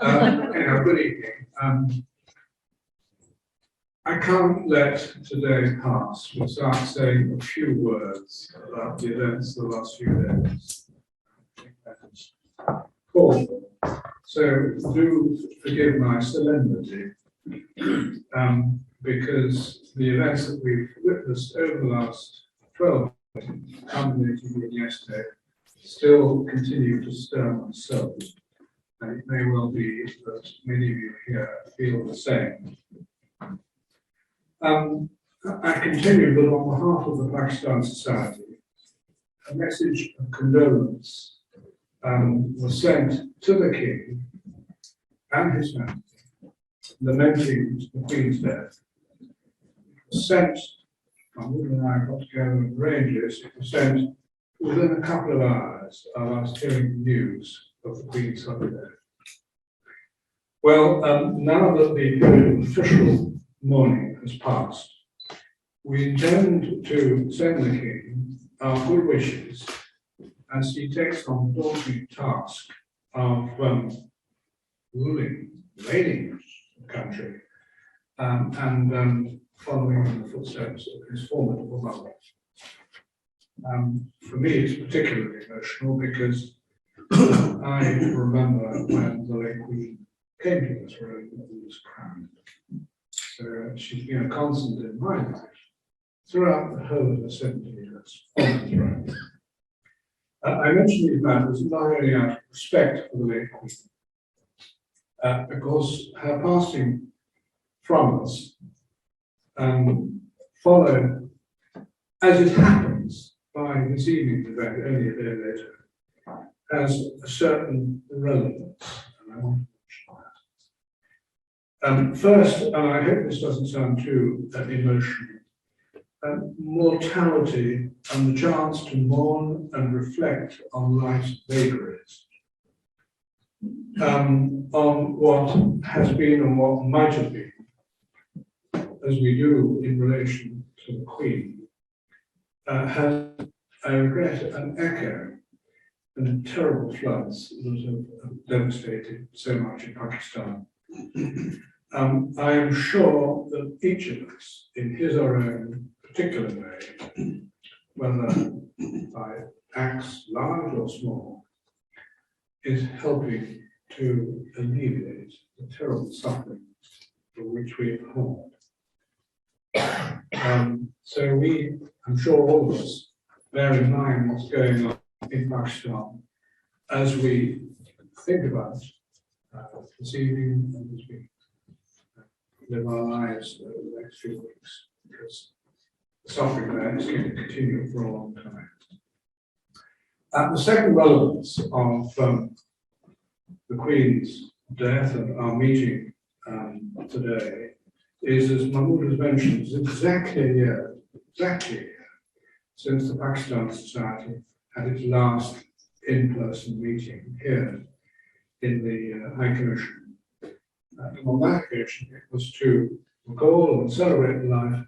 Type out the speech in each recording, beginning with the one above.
Anyhow, good evening. I can't let today pass without saying a few words about the events of the last few days. I think that is called for. So do forgive my solemnity, because the events that we've witnessed over the last 12 days, culminating with yesterday, still continue to stir my soul. And it may well be that many of you here feel the same. I continue that on behalf of the Pakistan Society, a message of condolence was sent to the King and his family, lamenting the Queen's death. It was sent, Mahmoud and I got together and arranged this, it was sent within a couple of hours of us hearing the news of the Queen's holiday. Well, now that the period of official mourning has passed, we intend to send the King our good wishes as he takes on the daunting task of reigning the country and following in the footsteps of his formidable mother. For me, it's particularly emotional because I remember when the late Queen came to this room and was crowned. So she's been a constant in my life throughout the whole of the 70 years on the throne. I mention these matters not only out of respect for the late Queen, because her passing from us followed, as it happens, by this evening's event, only a day later, has a certain relevance, and I want to mention that. First, and I hope this doesn't sound too emotional, mortality and the chance to mourn and reflect on life's vagaries, on what has been and what might have been, as we do in relation to the Queen, has, I regret, an echo in the terrible floods that have devastated so much in Pakistan. I am sure that each of us, in his or her own particular way, whether by acts large or small, is helping to alleviate the terrible suffering for which we have heard. So we, I'm sure all of us, bear in mind what's going on in Pakistan as we think about this evening and as we live our lives over the next few weeks, because the suffering there is going to continue for a long time. The second relevance of the Queen's death and our meeting today is, as Mahmoud has mentioned, is exactly a year since the Pakistan Society had its last in-person meeting here in the High Commission. And on that occasion, it was to recall and celebrate the life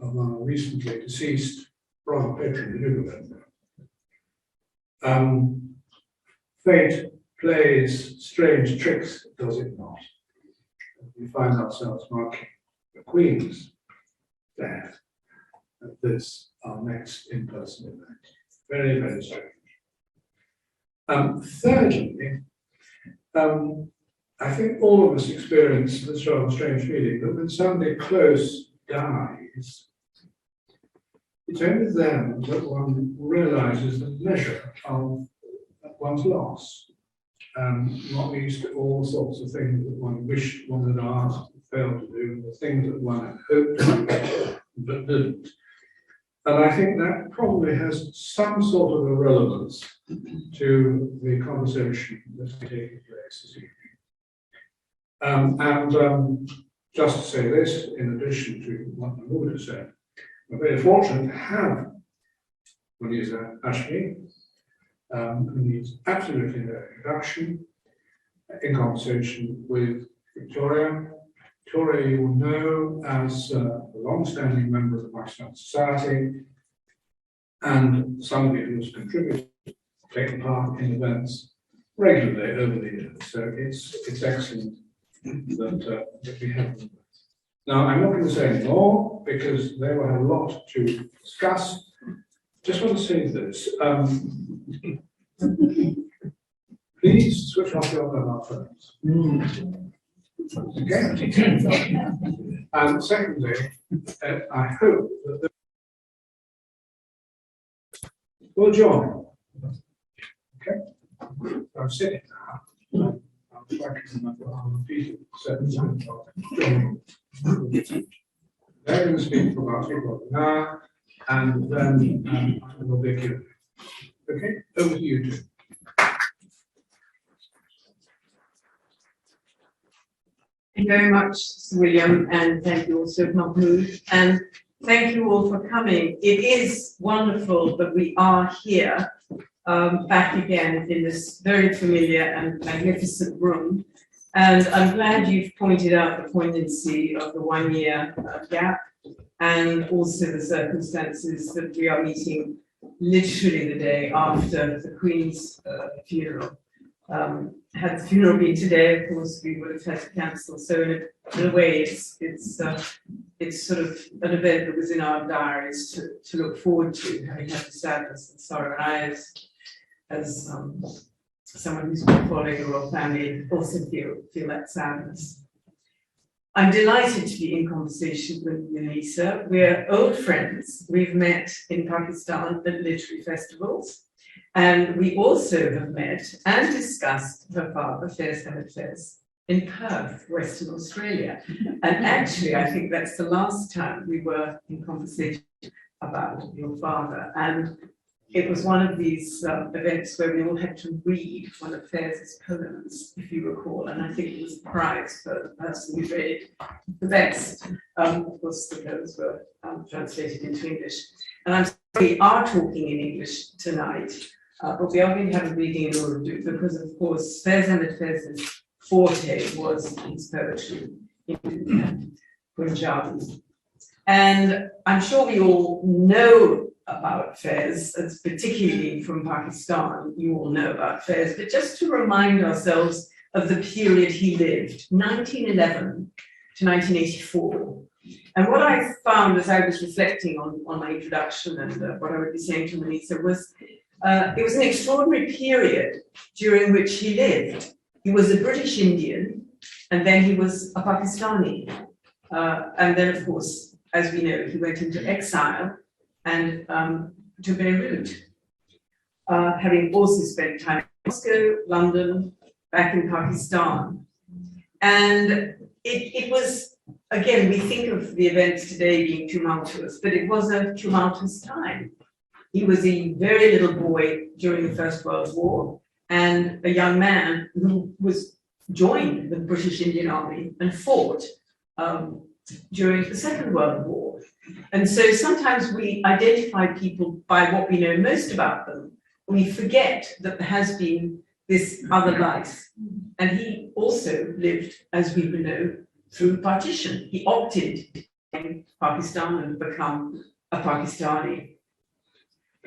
of our recently deceased brother patron, the Duke of Edinburgh. Fate plays strange tricks, does it not? We find ourselves marking the Queen's death at this, our next in-person event. Very, very strange. Thirdly, I think all of us experience this rather strange feeling that when somebody close dies, it's only then that one realizes the measure of one's loss, not least all sorts of things that one wished one had asked and failed to do, the things that one had hoped to do but didn't. And I think that probably has some sort of a relevance to the conversation that's taking place this evening. Just to say this, in addition to what Mahmoud has said, we're very fortunate to have Muniza Hashmi, who needs absolutely no introduction, in conversation with Victoria. Victoria, you will know as a long-standing member of the Pakistan Society and somebody who has contributed, taken part in events regularly over the years. So it's excellent that we have them. Now, I'm not going to say any more because they will have a lot to discuss. Just want to say this. Please switch off your mobile phones. Okay. And secondly, I hope that the will join. Okay. I'm sitting now. I'm trying to remember how the people said joining. They're going to speak for about an hour, and then we'll be here. Okay, over to you, Jim. Thank you very much, Sir William, and thank you also, Mahmood, and thank you all for coming. It is wonderful that we are here, back again in this very familiar and magnificent room. And I'm glad you've pointed out the poignancy of the 1 year gap, and also the circumstances that we are meeting literally the day after the Queen's funeral. Had the funeral been today, of course, we would have had to cancel. So in a way, it's sort of an event that was in our diaries to look forward to, having had the sadness and sorrow. And I, as someone who's been following the royal family, also feel that sadness. I'm delighted to be in conversation with Melissa. We're old friends. We've met in Pakistan at literary festivals. And we also have met and discussed her father, Faiz Ahmed Faiz, in Perth, Western Australia. And actually, I think that's the last time we were in conversation about your father. And it was one of these events where we all had to read one of Faiz's poems, if you recall. And I think it was a prize for the person who read the best. Of course, the poems were translated into English. And I'm sorry, we are talking in English tonight. But we are going to have a reading in Urdu because, of course, Faiz Ahmed Faiz's forte was his poetry in Punjabi. And I'm sure we all know about Faiz, as particularly from Pakistan, you all know about Faiz, but just to remind ourselves of the period he lived, 1911 to 1984. And what I found as I was reflecting on my introduction and what I would be saying to Melissa was, it was an extraordinary period during which he lived. He was a British Indian, and then he was a Pakistani. And then, of course, as we know, he went into exile and to Beirut, having also spent time in Moscow, London, back in Pakistan. And it was, again, we think of the events today being tumultuous, but it was a tumultuous time. He was a very little boy during the First World War and a young man who joined the British Indian Army and fought during the Second World War. And so sometimes we identify people by what we know most about them. We forget that there has been this other life. And he also lived, as we know, through partition. He opted to in Pakistan and become a Pakistani.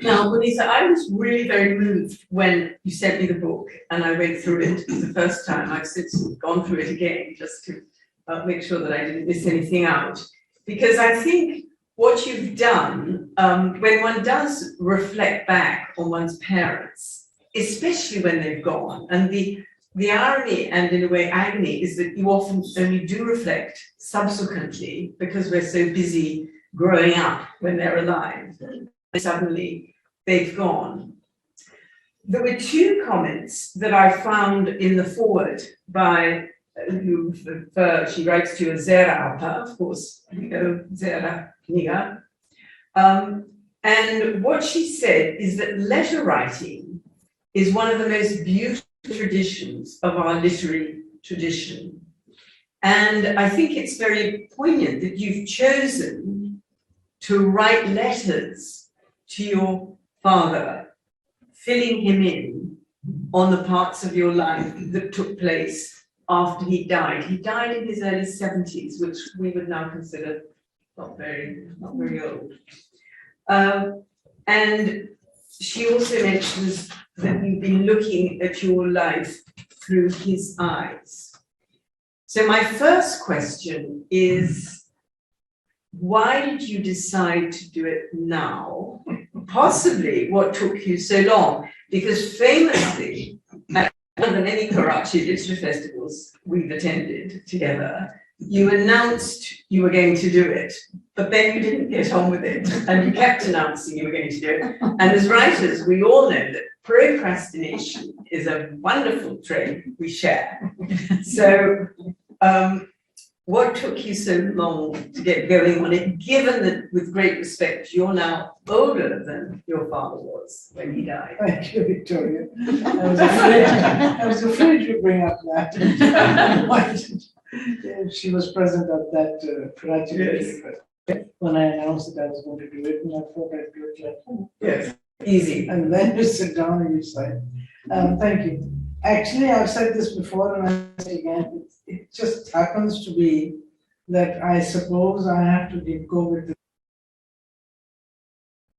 Now, Melissa, I was really very moved when you sent me the book and I went through it the first time. I've since gone through it again just to make sure that I didn't miss anything out. Because I think what you've done, when one does reflect back on one's parents, especially when they've gone, and the irony and in a way agony is that you often only do reflect subsequently because we're so busy growing up when they're alive. Suddenly they've gone. There were two comments that I found in the foreword by who she writes to Zehra Appa, of course, you know, Zehra Niga. And what she said is that letter writing is one of the most beautiful traditions of our literary tradition. And I think it's very poignant that you've chosen to write letters to your father, filling him in on the parts of your life that took place after he died. He died in his early 70s, which we would now consider not very old. And she also mentions that you've been looking at your life through his eyes. So my first question is, why did you decide to do it now? Possibly what took you so long? Because famously, at more than any Karachi literature festivals we've attended together, you announced you were going to do it, but then you didn't get on with it, and you kept announcing you were going to do it. And as writers, we all know that procrastination is a wonderful trait we share. So, what took you so long to get going on it, given that, with great respect, you're now older than your father was when he died? Thank you, Victoria. I was afraid you'd bring up that. Why did- She was present at that Karachi Yes. when I announced that I was going to do it, and I thought I'd do it like, oh. Yes, easy. And then you sit down and you say, thank you. Actually, I've said this before and I say again, it just happens to be that I suppose I have to go with it.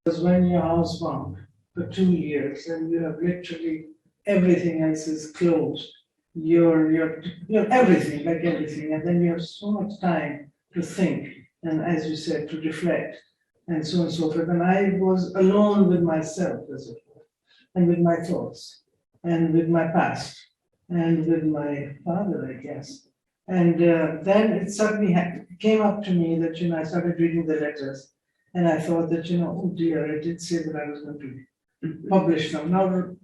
Because when you're housebound for 2 years and you have literally everything else is closed, you're everything, like everything, and then you have so much time to think, and as you said, to reflect, and so on and so forth. And I was alone with myself, as it were, and with my thoughts, and with my past, and with my father, I guess. And then it suddenly came up to me that, I started reading the letters, and I thought that, oh dear, I did say that I was going to publish them. Now,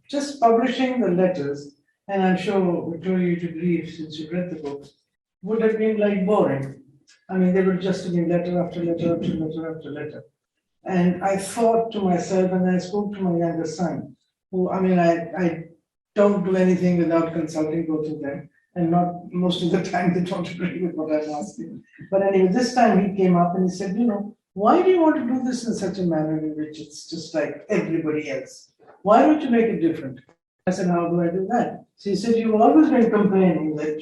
just publishing the letters, and I'm sure Victoria, you'd agree since you read the book, would have been like boring. I mean, they would just have been letter after letter after letter after letter. And I thought to myself, and I spoke to my younger son, who, I don't do anything without consulting both of them, and not most of the time they don't agree with what I'm asking. But anyway, this time he came up and he said, why do you want to do this in such a manner in which it's just like everybody else? Why don't you make it different? I said, how do I do that? So he said, you've always been complaining that,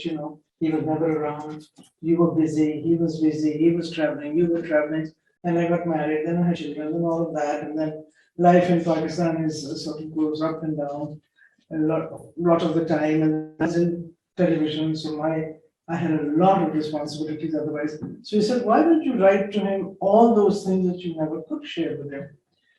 he was never around, you were busy, he was traveling, you were traveling, and I got married, then I had children and all of that, and then life in Pakistan is sort of goes up and down a lot of the time, and I was in television, so I had a lot of responsibilities otherwise. So he said, why don't you write to him all those things that you never could share with him?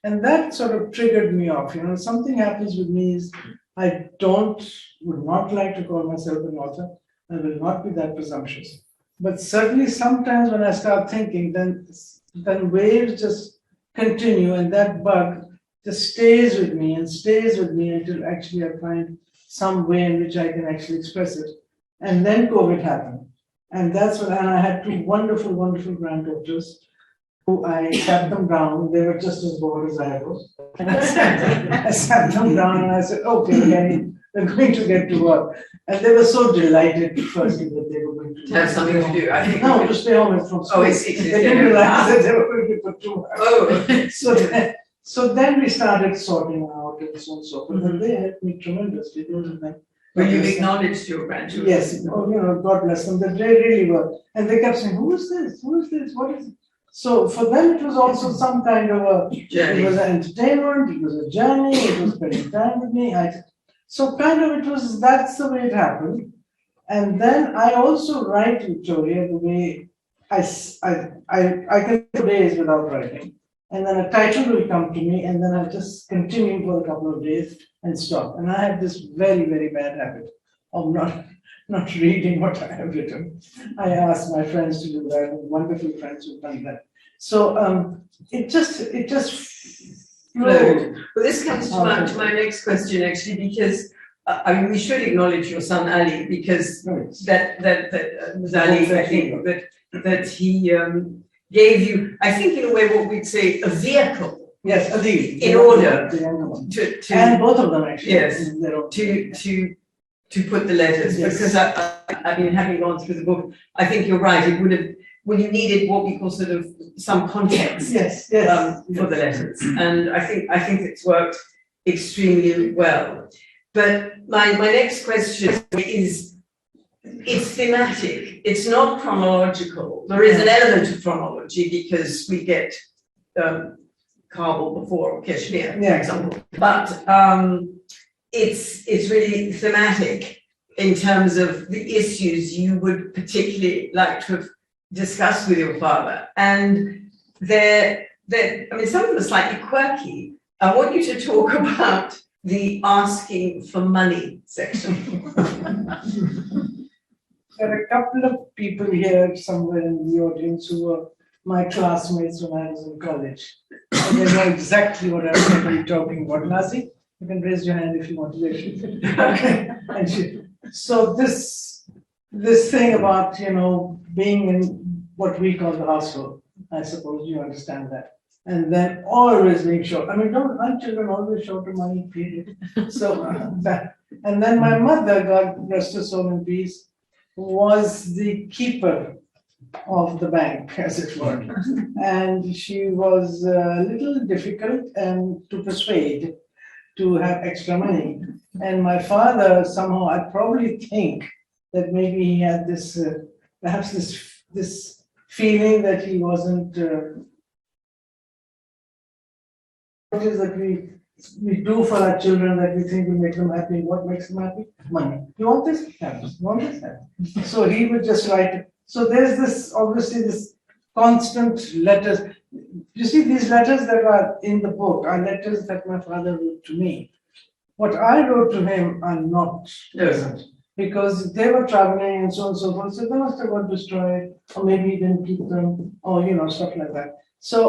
And that sort of triggered me off. Something happens with me is I would not like to call myself an author. I will not be that presumptuous. But certainly sometimes when I start thinking, then waves just continue, and that bug just stays with me until actually I find some way in which I can actually express it. And then COVID happened. And and I had two wonderful, wonderful granddaughters who I sat them down. They were just as bored as I was. And I sat them down and I said, okay, Kenny, they're going to get to work. And they were so delighted firstly that they were going to have something to do, I think. No, to stay home from school. Oh, I see. They didn't realize that they were going to put 2 hours. Oh. So then we started sorting out and so on and so forth. And they helped me tremendously. Those of them. Well, you've acknowledged your grandchildren. Yes, God bless them. They really were. And they kept saying, who is this? Who is this? What is it? So for them, it was also some kind of a journey. It was an entertainment, it was a journey, it was spending time with me. So kind of that's the way it happened. And then I also write, Victoria, the way I can go days without writing. And then a title will come to me, and then I just continue for a couple of days and stop. And I have this very, very bad habit of not reading what I have written. I ask my friends to do that, and wonderful friends who've done that. So it just flowed. Well, this comes to my next question, actually, because we should acknowledge your son Ali, because that was Ali, I think, that he gave you, I think, in a way, what we'd say, a vehicle. Yes, Adil. In order to and both of them actually. Yes. To put the letters, yes. Because I mean, having gone through the book, I think you're right. It would have, when you needed what we call sort of some context. Yes. For the letters, and I think it's worked extremely well. But my next question is, it's thematic. It's not chronological. There is an element of chronology because we get Kabul before, or Kashmir, for Yeah. example. But it's really thematic in terms of the issues you would particularly like to have discussed with your father. And I mean, some of them are slightly quirky. I want you to talk about the asking for money section. There are a couple of people here somewhere in the audience who were my classmates when I was in college. And they know exactly what I'm going to be talking about. Nazi, you can raise your hand if you want to raise it. Okay. So this thing about, being in what we call the household, I suppose you understand that. And then always being short. I mean, aren't children always short of money, period? So that, and then my mother, God rest her soul in peace, was the keeper of the bank, as it were. And she was a little difficult and to persuade to have extra money. And my father, somehow, I probably think that maybe he had this, perhaps this feeling that he wasn't, what is that we do for our children that we think will make them happy. What makes them happy? Money. You want this? Have this. You want this? Have this. So he would just write it. So there's this, obviously, this constant letters. You see, these letters that are in the book are letters that my father wrote to me. What I wrote to him are not present because they were traveling and so on and so forth. So they must have got destroyed, or maybe he didn't keep them, or stuff like that. So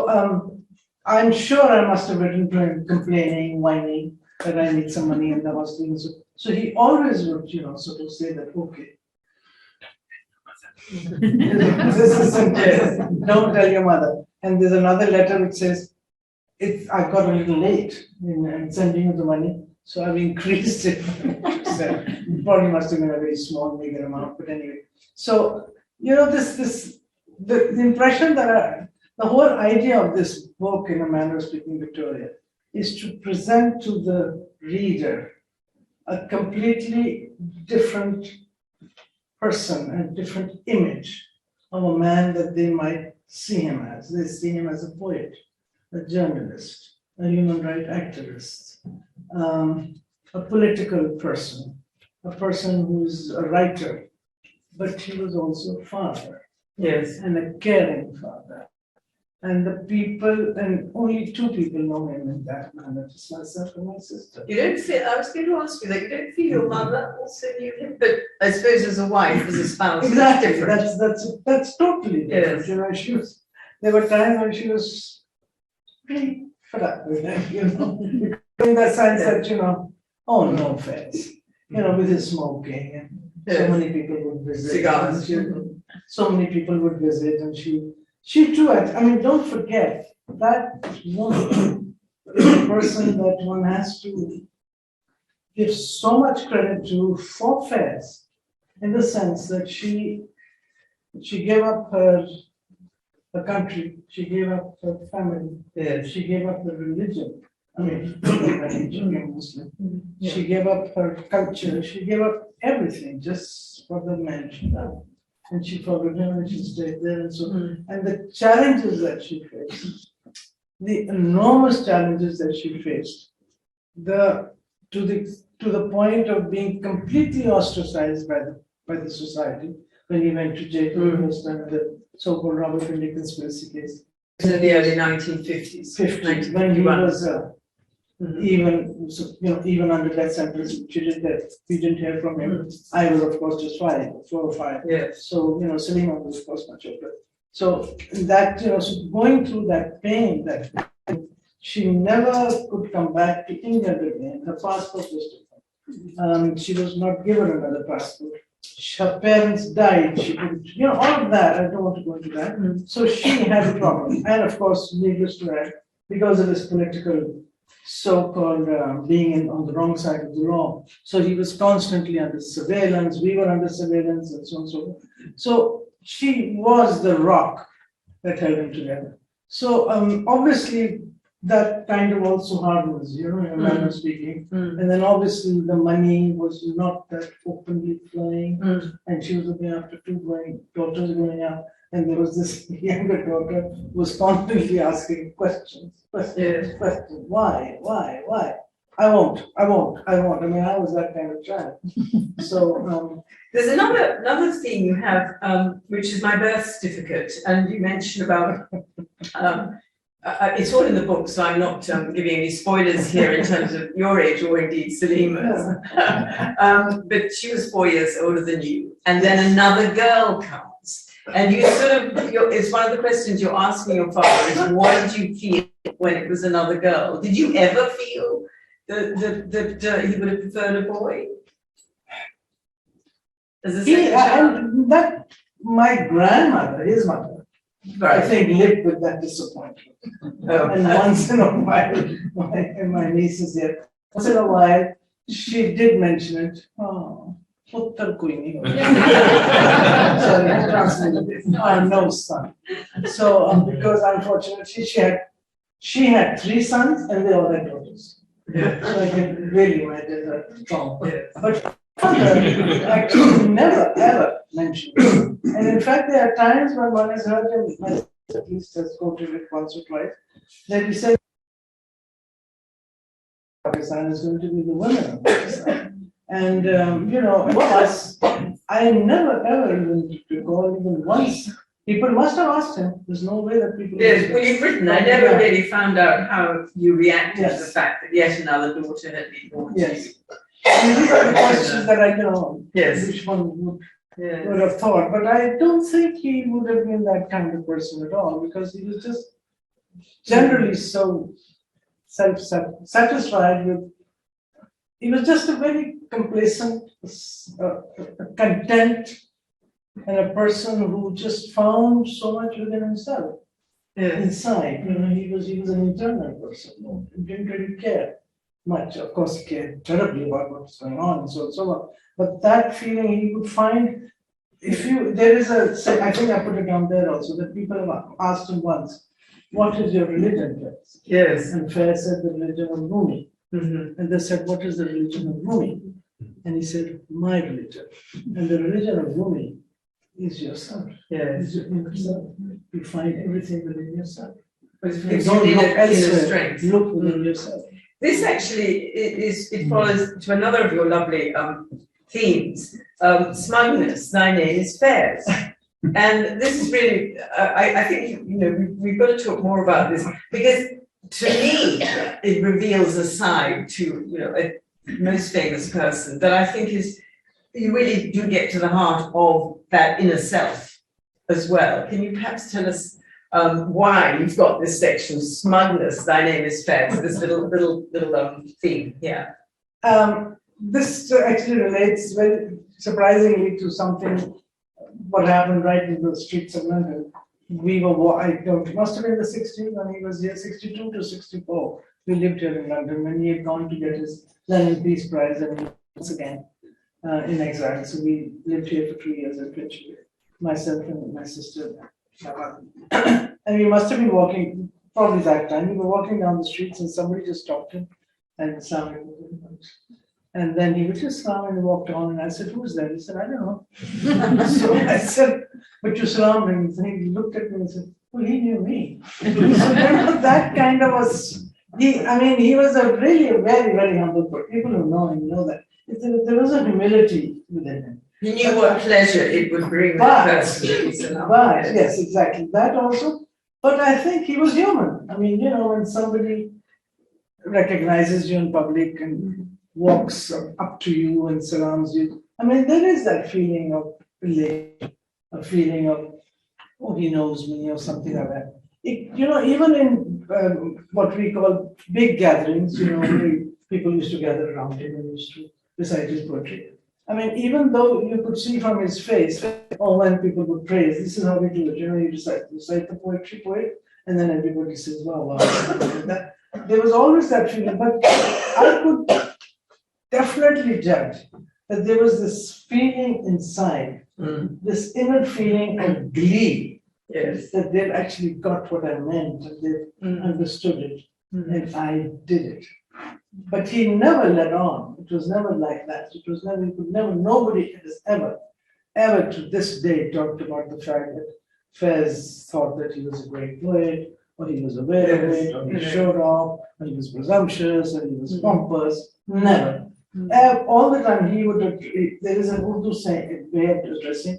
I'm sure I must have written to him complaining, whining that I need some money in the hospital. So he always would, sort of say that, okay. This is simple. Don't tell your mother. And there's another letter which says, I got a little late in sending you the money, so I've increased it. So it probably must have been a very small, meager amount, but anyway. So, the impression that the whole idea of this book, in a manner of speaking, Victoria, is to present to the reader a completely different person and different image of a man that they might see him as. They see him as a poet, a journalist, a human rights activist, a political person, a person who's a writer, but he was also a father. Yes. And a caring father. And the people, and only two people know him in that manner, just myself and my sister. You don't feel, I was going to ask you that, you don't feel your mother also knew him, but I suppose as a wife, as a spouse, it's Exactly, different. that's totally different. Yes. There were times when she was pretty fed up with him, in that sense that, oh, no offense, with his smoking, and so Yes. many people would visit. Cigars. And so many people would visit, and she too, I mean, don't forget, that woman is a person that one has to give so much credit to for Fairs, in the sense that she gave up her country, she gave up her family, Yes. she gave up her religion. I mean, she became Muslim. Yeah. She gave up her culture, she gave up everything just for the man she loved. And she followed him and she stayed there and so. And the challenges that she faced, the enormous challenges that she faced, to the point of being completely ostracized by the society when he went to jail for the first time, the so-called Robert Kennedy conspiracy case. In the early 1950s. 50, when he was Mhm. even under death sentence, we didn't hear from him. I was, of course, just 4 or 5. Yes. So, Salima was, of course, much older. So that, so going through that pain, that she never could come back to England again. Her passport was different. She was not given another passport. Her parents died. She couldn't, all of that. I don't want to go into that. So she had a problem. And of course, needless to add, because of his political so-called being on the wrong side of the law. So he was constantly under surveillance, we were under surveillance and so on and so forth. So she was the rock that held him together. So obviously that kind of also hardens, in a manner of speaking. And then obviously the money was not that openly flowing, and she was looking after 2 daughters growing up. And there was this younger daughter who was constantly asking questions. Why? I won't. I mean, I was that kind of child. So, There's another thing you have, which is my birth certificate, and you mentioned about, it's all in the book, so I'm not giving any spoilers here in terms of your age or indeed Salima's. But she was 4 years older than you, and then another girl comes. And you sort of, it's one of the questions you're asking your father is, what did you feel when it was another girl? Did you ever feel that he would have preferred a boy? As a second child? and that my grandmother, his mother, I think lived with that disappointment. Oh. And once in a while, my niece is there. Once in a while, she did mention it. Oh, Puttar koi nahi hota. Sorry, I translated it. No son. So because unfortunately she had 3 sons and they all had daughters. Yeah. So I can really imagine the trauma. Yeah. But father actually never ever mentioned it. And in fact, there are times when one has heard him, at least has quoted it once or twice, that he said Pakistan is going to be the winner of Pakistan. And for us, I never ever even recall even once. People must have asked him. There's no way that people. Yes, well, you've written, I never really found out how you reacted to the Yes. fact that yet another daughter had been born to Yes. you. And these are the questions that I Yes. which one would Yes. have thought, but I don't think he would have been that kind of person at all, because he was just generally so self-satisfied with, he was just a very complacent, content, and a person who just found so much within himself, Yes. inside, he was an internal person, he didn't really care much, of course, he cared terribly about what's going on and so on and so on, but that feeling he would find, I think I put it down there also, that people have asked him once, what is your religion, Faiz? Yes. And Faiz said the religion of Rumi. Mhm. And they said, what is the religion of Rumi? And he said, my religion. And the religion of Rumi is yourself. Yes. Is in yourself. You find everything within yourself. But it You gives don't you look inner elsewhere. strength. Look within yourself. This actually it follows to another of your lovely themes. Smugness, thy name is Faiz. And this is really, I think, we've got to talk more about this, because to me, it reveals a side to, a most famous person that I think is, you really do get to the heart of that inner self as well. Can you perhaps tell us why you've got this section, Smugness, thy name is Faiz, this little theme, yeah. This actually relates very surprisingly to something, what happened right in the streets of London. We were, it must have been the 60s when he was here, 62 to 64. We lived here in London when he had gone to get his Lenin Peace Prize, and once again in exile. So we lived here for 2 years in Finchley, myself and my sister. And we must have been walking, probably that time, we were walking down the streets and somebody just stopped him and sounded. And then he was just salam and walked on, and I said, who's that? He said, I don't know. So I said, but you salam him. And he looked at me and said, well, he knew me. So that kind of was, he was a really very, very humble person. People who know him know that. There was a humility within him. He knew what pleasure it would bring that person to be salam. But, yes, exactly. That also. But I think he was human. When somebody recognizes you in public and walks up to you and salams you. There is that feeling of relation, a feeling of, oh, he knows me or something like that. Even in what we call big gatherings, people used to gather around him and used to recite his poetry. Even though you could see from his face, when people would praise, this is how we do it. You recite the poet, and then everybody says, wow, wow. That. There was always that feeling, but I could definitely judge that there was this feeling inside, this inner feeling of glee, yes, that they've actually got what I meant, that they've understood it, and I did it. But he never let on. It was never like that. It was never, nobody has ever to this day talked about the fact that Fez thought that he was a great poet, or he was aware of Yes, it, or he yes. showed off, or he was presumptuous, or he was Mhm. pompous. Never. All the time he would, there is an Urdu saying, way of addressing,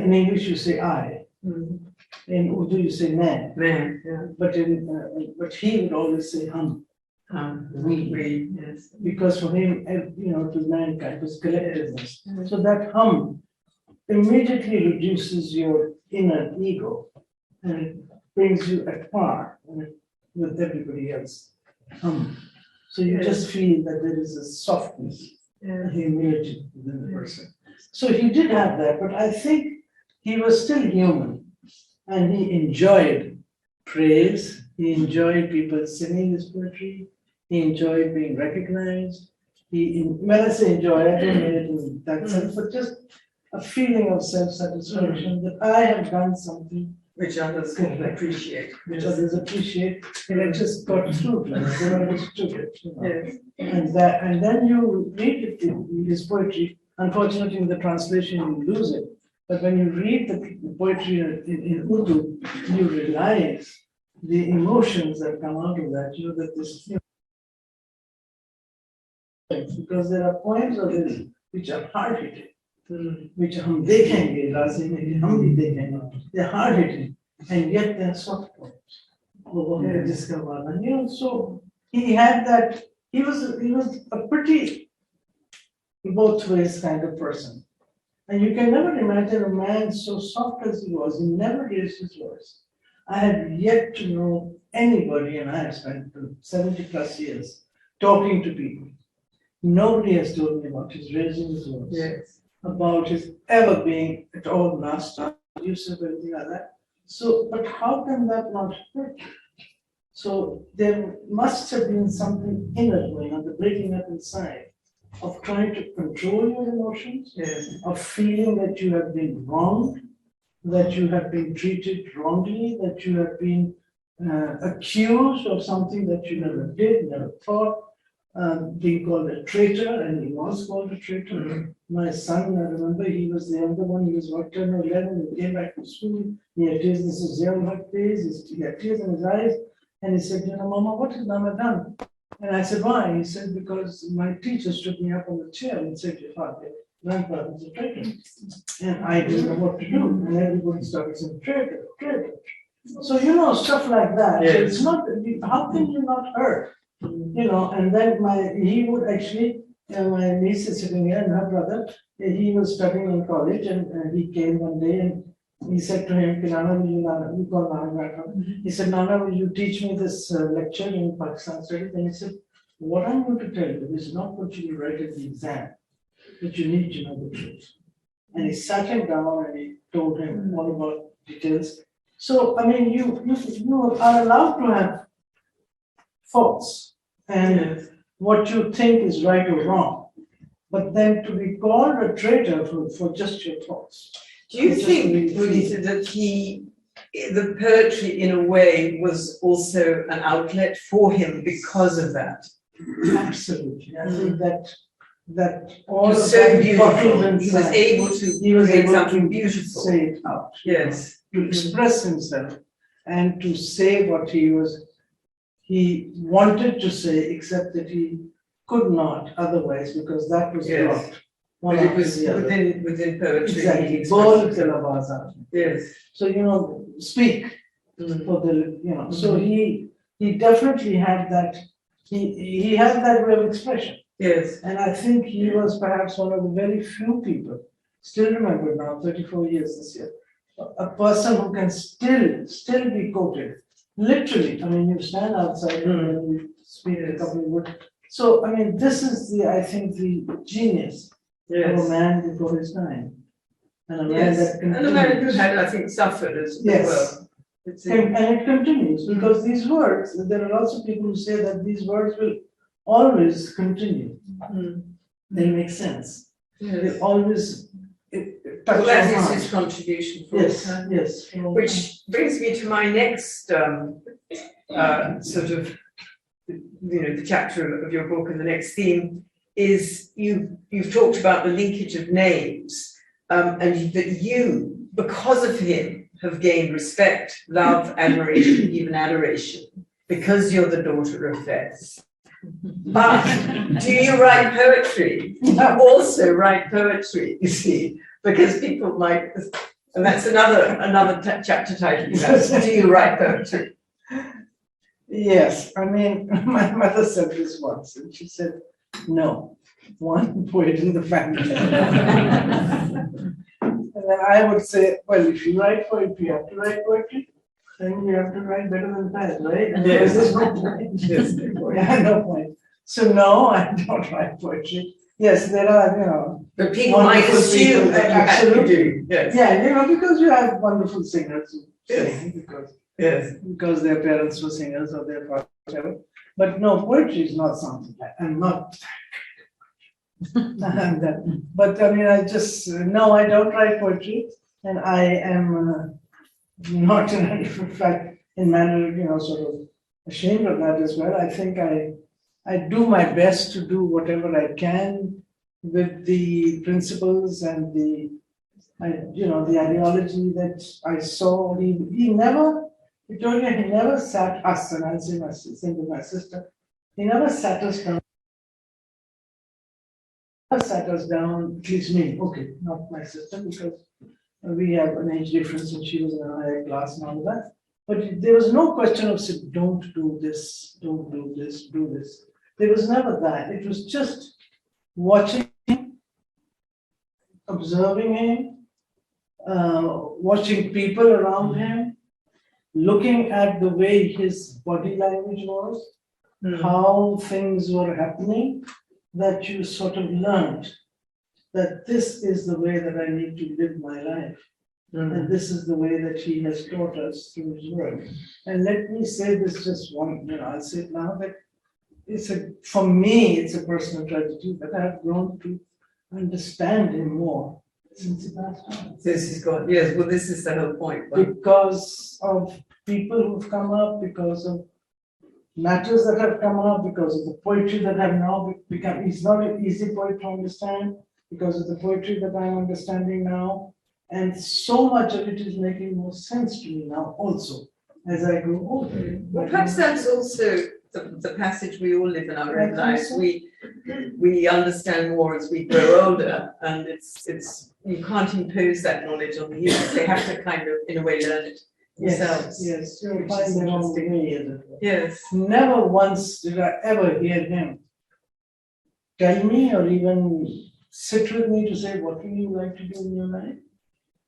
in English you say I, Mm. in Urdu you say man, Man, yeah. but he would always say hum, We, yes. because for him, to mankind was collectiveness. Yes. So that hum immediately reduces your inner ego and brings you at par with everybody else. So you Yes. just feel that there is a softness, a Yes. humility within the Yes. person. So he did have that, but I think he was still human and he enjoyed praise. He enjoyed people singing his poetry. He enjoyed being recognized. When I say enjoy, I don't mean it in that sense, but just a feeling of self-satisfaction that I have done something Which others can appreciate. which others appreciate, and I just got through, like, they understood it. Yes. And then you read it in his poetry. Unfortunately, in the translation, you lose it. But when you read the poetry in Urdu, you realize the emotions that come out of that. That this, because there are poems of his which are hard hitting, which hum dekhenge, lazim hum bhi dekhenge. They're hard hitting, and yet they're soft poems. So he had that. He was a pretty both ways kind of person. And you can never imagine a man so soft as he was. He never raised his voice. I have yet to know anybody, and I have spent 70 plus years talking to people. Nobody has told me about his raising his voice, Yes. about his ever being at all nasty, abusive, anything like that. So, but how can that not hurt you? So there must have been something inner going on, the breaking up inside, of trying to control your emotions, Yes. of feeling that you have been wronged, that you have been treated wrongly, that you have been accused of something that you never did, never thought, being called a traitor, and he was called a traitor. My son, I remember, he was the younger one, he was about 10 or 11, he came back to school, he had tears, this is Ziaul Haq days, he had tears in his eyes, and he said, Mama, what has Mama done? And I said, why? He said, because my teacher stood me up on the chair and said, your father, grandfather is a traitor. And I didn't know what to do, and everybody started saying, traitor, traitor. So, stuff like that. So Yes. it's not, how can you not hurt? And then he would actually, my niece is sitting here and her brother, he was studying in college and he came one day and he said to him, Nana, we call Nana. He said, Nana, will you teach me this lecture in Pakistan studies? And he said, what I'm going to tell you is not what you will write in the exam, but you need to know the truth. And he sat him down and he told him all about details. So, I mean, you are allowed to have thoughts and Yes. what you think is right or wrong. But then to be called a traitor for just your thoughts. Do you Just think, really Munita, that the poetry in a way was also an outlet for him because of that? Absolutely. I think that all It of was so that bottled beautiful. He was inside, able to he was create able something to beautiful. say it out. Yes. To express himself and to say what he wanted to say, except that he could not otherwise because that was Yes. blocked. One But it after was the other. within poetry. Exactly. he expressed Bol himself. ke laaz aate. Yes. So, speak Mm. for the, so he definitely had that, he had that way of expression. Yes. And I think he was perhaps one of the very few people, still remember now, 34 years this year, a person who can still be quoted. Literally, I mean, you stand outside and you speak a couple of words. So, I mean, this is I think, the genius of a Yes. man before his time. And a man Yes. that And a man who continues. had, I think, suffered as Yes. well. It's And it continues, because these words, there are also people who say that these words will always continue. They make sense. They Yes. always touch Well, that your is heart. his contribution for Yes, it. yes. Which brings me to my next sort of, the chapter of your book and the next theme is you've talked about the linkage of names and that you, because of him, have gained respect, love, admiration, even adoration, because you're the daughter of Fez. But do you write poetry? You also write poetry, you see, because people might, and that's another chapter title. Do you write poetry? Yes, I mean, my mother said this once, and she said, no, one poet in the family. And then I would say, well, if you write poetry, you have to write poetry, then you have to write better than that, right? And Yes. there's no point. Yes. Yeah, no point. So no, I don't write poetry. Yes, there are, But people might Wonderful assume people, that you actually absolutely. do. Yes. yeah, because you have wonderful singers who Yes. sing, Yes. because their parents were singers or their fathers, whatever. But no, poetry is not something like, I'm not. But I mean, no, I don't write poetry, and I am not in any fact in manner, sort of ashamed of that as well. I think I do my best to do whatever I can with the principles and the ideology that I saw. Victoria, he never sat us, and I'll say with my sister, he never sat us down. Sat us down, at least me, okay, not my sister, because we have an age difference and she was in a higher class and all that. But there was no question of say, don't do this, don't do this, do this. There was never that. It was just watching him, observing him, watching people around him, looking at the way his body language was, how things were happening, that you sort of learned that this is the way that I need to live my life. And this is the way that he has taught us through his work. And let me say this just one, I'll say it now, that for me, it's a personal tragedy, but I've grown to understand him more since he passed on. This is God. Yes, well, this is the whole point. Because of people who've come up, because of matters that have come up, because of the poetry that have now become, he's not an easy poet to understand, because of the poetry that I'm understanding now. And so much of it is making more sense to me now also, as I grow older. Well, perhaps that's also the passage we all live in our own I think lives. so. We understand more as we grow older, and it's you can't impose that knowledge on the youth. They have to kind of, in a way, learn it themselves. Yes, you'll which find is their own interesting. way, as it were. Yes. Never once did I ever hear him tell me or even sit with me to say, what would you like to do in your life?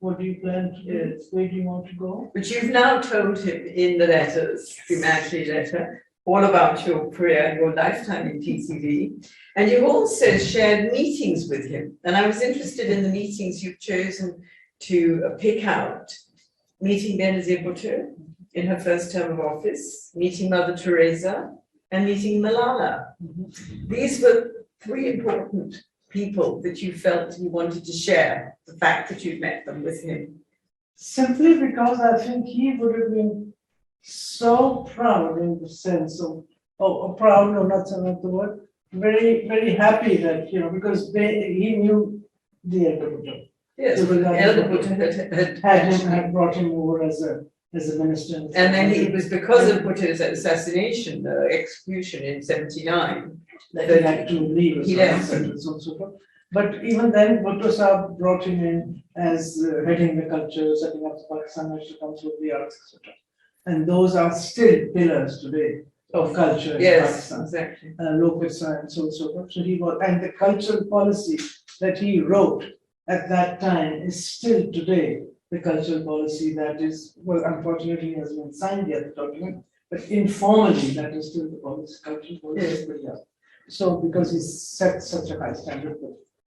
What do you plan to do? Yes. Where do you want to go? But you've now told him in the letters, the Matchley letter, all about your career and your lifetime in TCV. And you've also shared meetings with him. And I was interested in the meetings you've chosen to pick out. Meeting Benazir Bhutto in her first term of office, meeting Mother Teresa, and meeting Malala. These were three important people that you felt you wanted to share the fact that you'd met them with him. Simply because I think he would have been so proud in the sense of, proud, no, not the word, very, very happy that, because he knew the Elder Bhutto. Yes, So well, the Elder Bhutto Had brought him over as a minister. and then it was because of Bhutto's assassination, execution in 79. That he had to leave. He left. So. But even then, Bhutto Sahib brought him in as heading the culture, setting up the Pakistan National Council of the Arts, etc. And those are still pillars today of culture in Yes, Pakistan. exactly. Lokasa and so on so forth. So he was, and the cultural policy that he wrote at that time is still today the cultural policy that is, well, unfortunately has been signed yet, the document, but informally that is still the policy, cultural policy. Yes. So because he set such a high standard.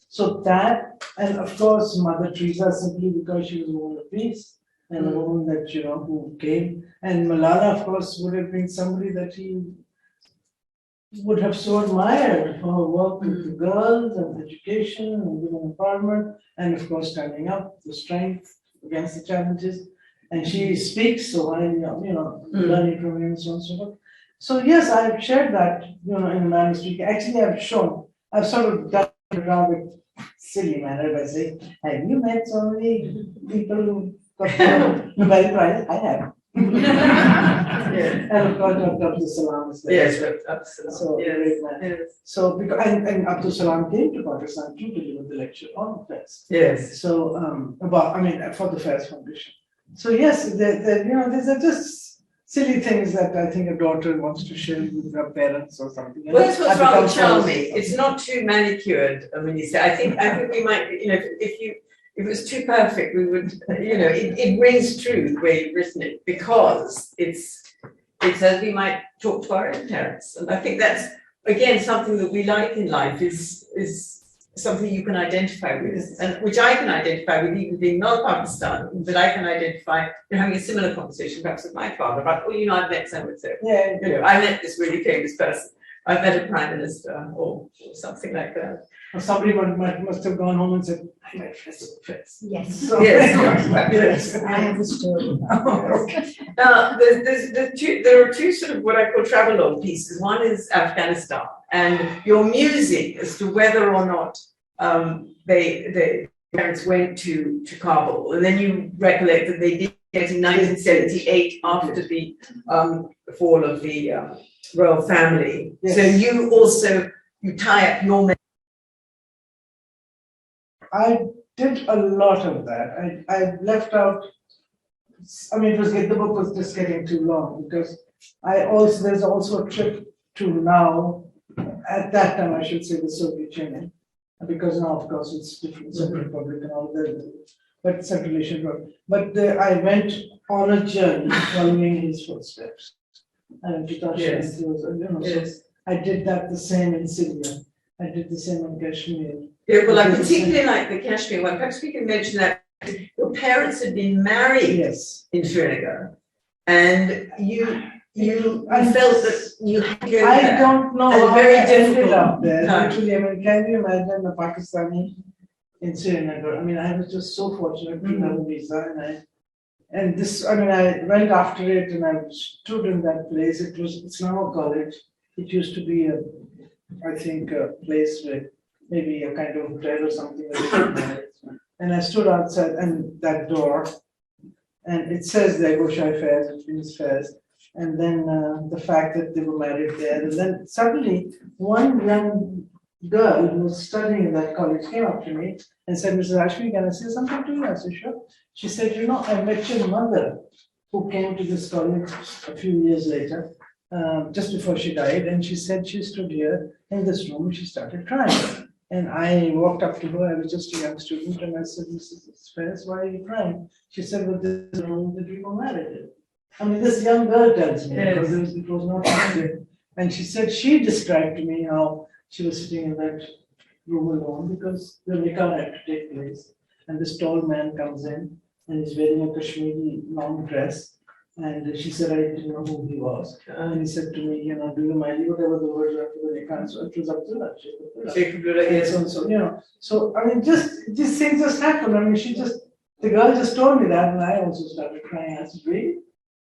So that, and of course, Mother Teresa, simply because she was a woman of peace and a woman that, who came. And Malala, of course, would have been somebody that he would have so admired for her work with the girls and education and women empowerment, and of course, standing up, the strength against the challenges. And she speaks so highly, learning from him and so on and so forth. So yes, I've shared that, in a manner of speaking. Actually, I've sort of done around with silly manner by saying, have you met so many people who got the Nobel Prize? I have. And of course, Dr. Abdul Salam is there. Yes, absolutely. So, great man. Yes, So, because, and Abdul Salam came to Pakistan too to deliver the lecture on FAIRS. yes. So, for the FAIRS Foundation. So, yes, these are just silly things that I think a daughter wants to share with her parents or something. Well, that's what's And rather becomes charming. famous. It's not too manicured. I mean, you say, I think we might, if it was too perfect, we would, it rings true the way you've written it, because it's as we might talk to our own parents. And I think that's, again, something that we like in life is something you can identify with, and which I can identify with, even being not Pakistan, but I can identify, having a similar conversation perhaps with my father about, I've met so and so. Yeah, I met this really famous person. I've met a prime minister or something like that. or somebody must have gone home and said, I met FAIRS. Yes. So- Yes. I have a story. Now, there are two sort of what I call travelogue pieces. One is Afghanistan, and your musing as to whether or not the parents went to Kabul, and then you recollect that they did get in 1978 after the fall of the royal family. Yes. So you tie up your. I did a lot of that. I left out, the book was just getting too long because there's also a trip to now, at that time, I should say, the Soviet Union, because now, of course, it's different, Central Republic and all that, but Central Asian Republic. But I went on a journey following his footsteps. And Yes. so I did that the same in Syria. I did the same in Kashmir. Yeah, well, I particularly like the Kashmir one. Perhaps we can mention that your parents had been married Yes. in Srinagar, and you I- felt that you had to go I there. don't know And how very I ended difficult up there. time. Actually, can you imagine a Pakistani in Srinagar? I was just so fortunate to have a visa, I went after it and I stood in that place. It's now a college. It used to be a place with maybe a kind of hotel or something. And I stood outside and that door, and it says there, Goshai Fairs, it means fairs. And then the fact that they were married there, and then suddenly one young girl who was studying in that college came up to me and said, Mrs. Ashmi, can I say something to you? I said, sure. She said, I met your mother who came to this college a few years later, just before she died, and she said she stood here in this room and she started crying. And I walked up to her, I was just a young student, and I said, Mrs. Fairs, why are you crying? She said, well, this is the room that we were married in. This young girl tells me, Yes. because it was not clear. And she said, she described to me how she was sitting in that room alone because the nikah had to take place. And this tall man comes in and he's wearing a Kashmiri long dress. And she said, I didn't know who he was. And he said to me, do you mind whatever the words after the nikah? So it was Abdullah, Sheikh Abdullah. Sheikh Abdullah, yes. And so, just these things just happen. The girl just told me that, and I also started crying. I said, really?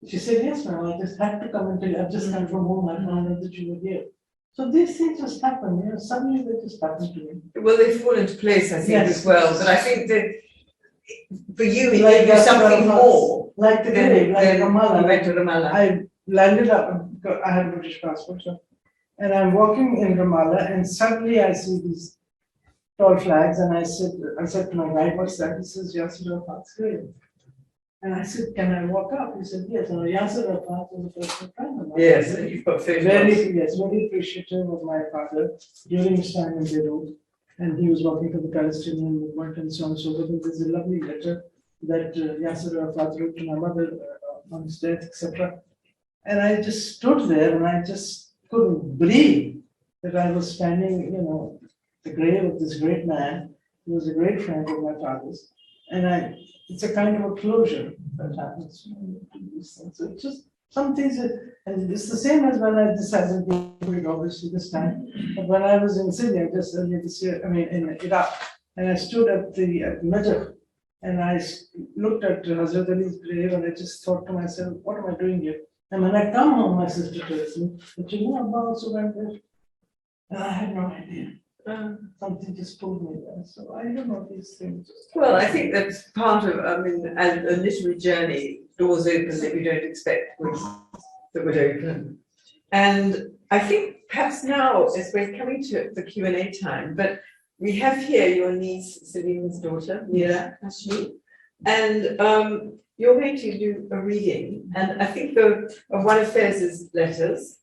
She said, yes, ma'am, I just had to come and tell you. I've just come from home, I found out that you were here. So these things just happen, suddenly they just happen to me. Well, they fall into place, I think, Yes. as well. But I think that for you, it Like gave you that's something what I was- more Like the than grave, like you Ramallah. went to Ramallah. I landed up, I had a British passport, and I'm walking in Ramallah, and suddenly I see these tall flags, and I said to my guide, what's that? He says, Yasir Arafat's grave. And I said, can I walk up? He said, yes. And Yasir Arafat was the personal friend of mine. Yes, and you've got photos. Very appreciative of my father during his time in Beirut. And he was working for the Palestinian movement and so on and so forth. And there's a lovely letter that Yasir Arafat wrote to my mother on his death, etc. And I just stood there and I just couldn't believe that I was standing, the grave of this great man who was a great friend of my father's. And it's a kind of a closure that happens to these things. So it's just some things and it's the same as when I decided to do it, obviously this time. But when I was in Syria just earlier this year, in Iraq, and I stood at Najaf, and I looked at Hazrat Ali's grave, and I just thought to myself, what am I doing here? And when I come home, my sister tells me that Abba also went there. And I had no idea. Something just pulled me there, so I don't know these things. Well, I think that's part of, I mean, as a literary journey, doors open that you don't expect that would open. And I think perhaps now, as we're coming to the Q&A time, but we have here your niece, Celine's daughter, Mira Hashmi, and you're going to do a reading. And I think one of theirs is letters.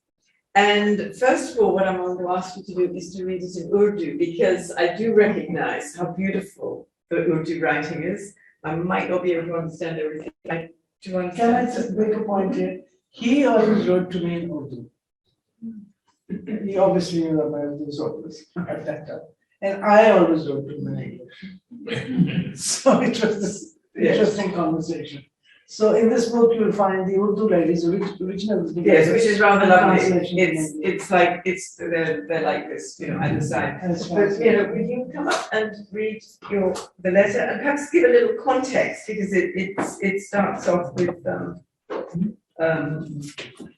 And first of all, what I'm going to ask you to do is to read it in Urdu, because I do recognize how beautiful the Urdu writing is. I might not be able to understand everything. I do understand. Can I just make a point here? He always wrote to me in Urdu. He obviously knew that my Urdu was always at that time. And I always wrote to him in English. So it was this interesting conversation. So in this book, you will find the Urdu ladies original. Yes, which is rather lovely. Translation. It's like they're like this, you know, at the side. That's But right. you know, will you come up and read the letter and perhaps give a little context, because it starts off with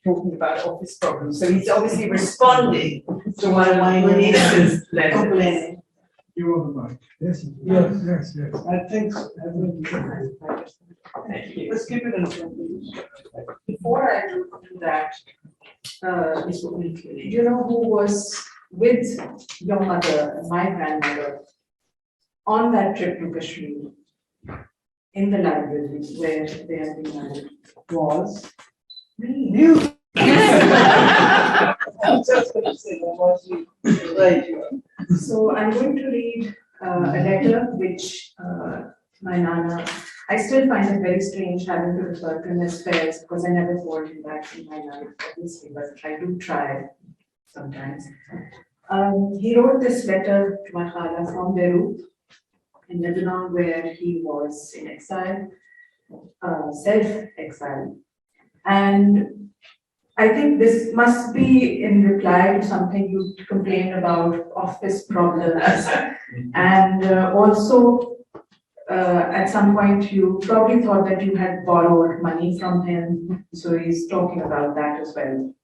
talking about office problems. So he's obviously responding to one of my niece's letters. Complaining. You're on the mic. Yes, yes. I think so. Thank you. Let's keep it in front, please. Before I do that, you know who was with your mother, my grandmother, on that trip to Kashmir, in the library where they had been married? Was. Me. You. I'm just going to say that was you. Right. So I'm going to read a letter which my Nana, I still find it very strange having to refer to him as Faiz, because I never called him that in my life, obviously, but I do try sometimes. He wrote this letter to my father from Beirut in Lebanon, where he was in exile, self-exile. And I think this must be in reply to something you complained about, office problems. And also, at some point, you probably thought that you had borrowed money from him. So he's talking about that as well.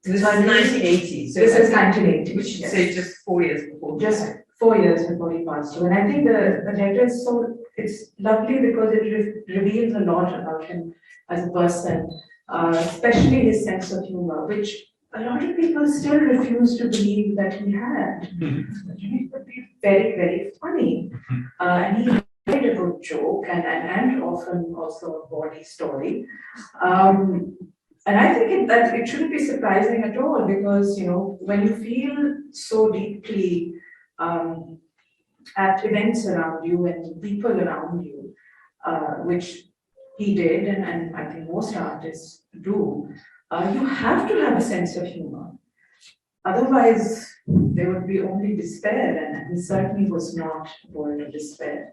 This is 1980. So This is 1980. We should yes. say just 4 years before. Just 4 years before he passed away. And I think the letter is so, it's lovely because it reveals a lot about him as a person, especially his sense of humor, which a lot of people still refuse to believe that he had. He could be very, very funny. And he made a good joke and often also a body story. And I think that it shouldn't be surprising at all, because, you know, when you feel so deeply at events around you and people around you, which he did, and I think most artists do, you have to have a sense of humor. Otherwise, there would be only despair, and he certainly was not born to despair.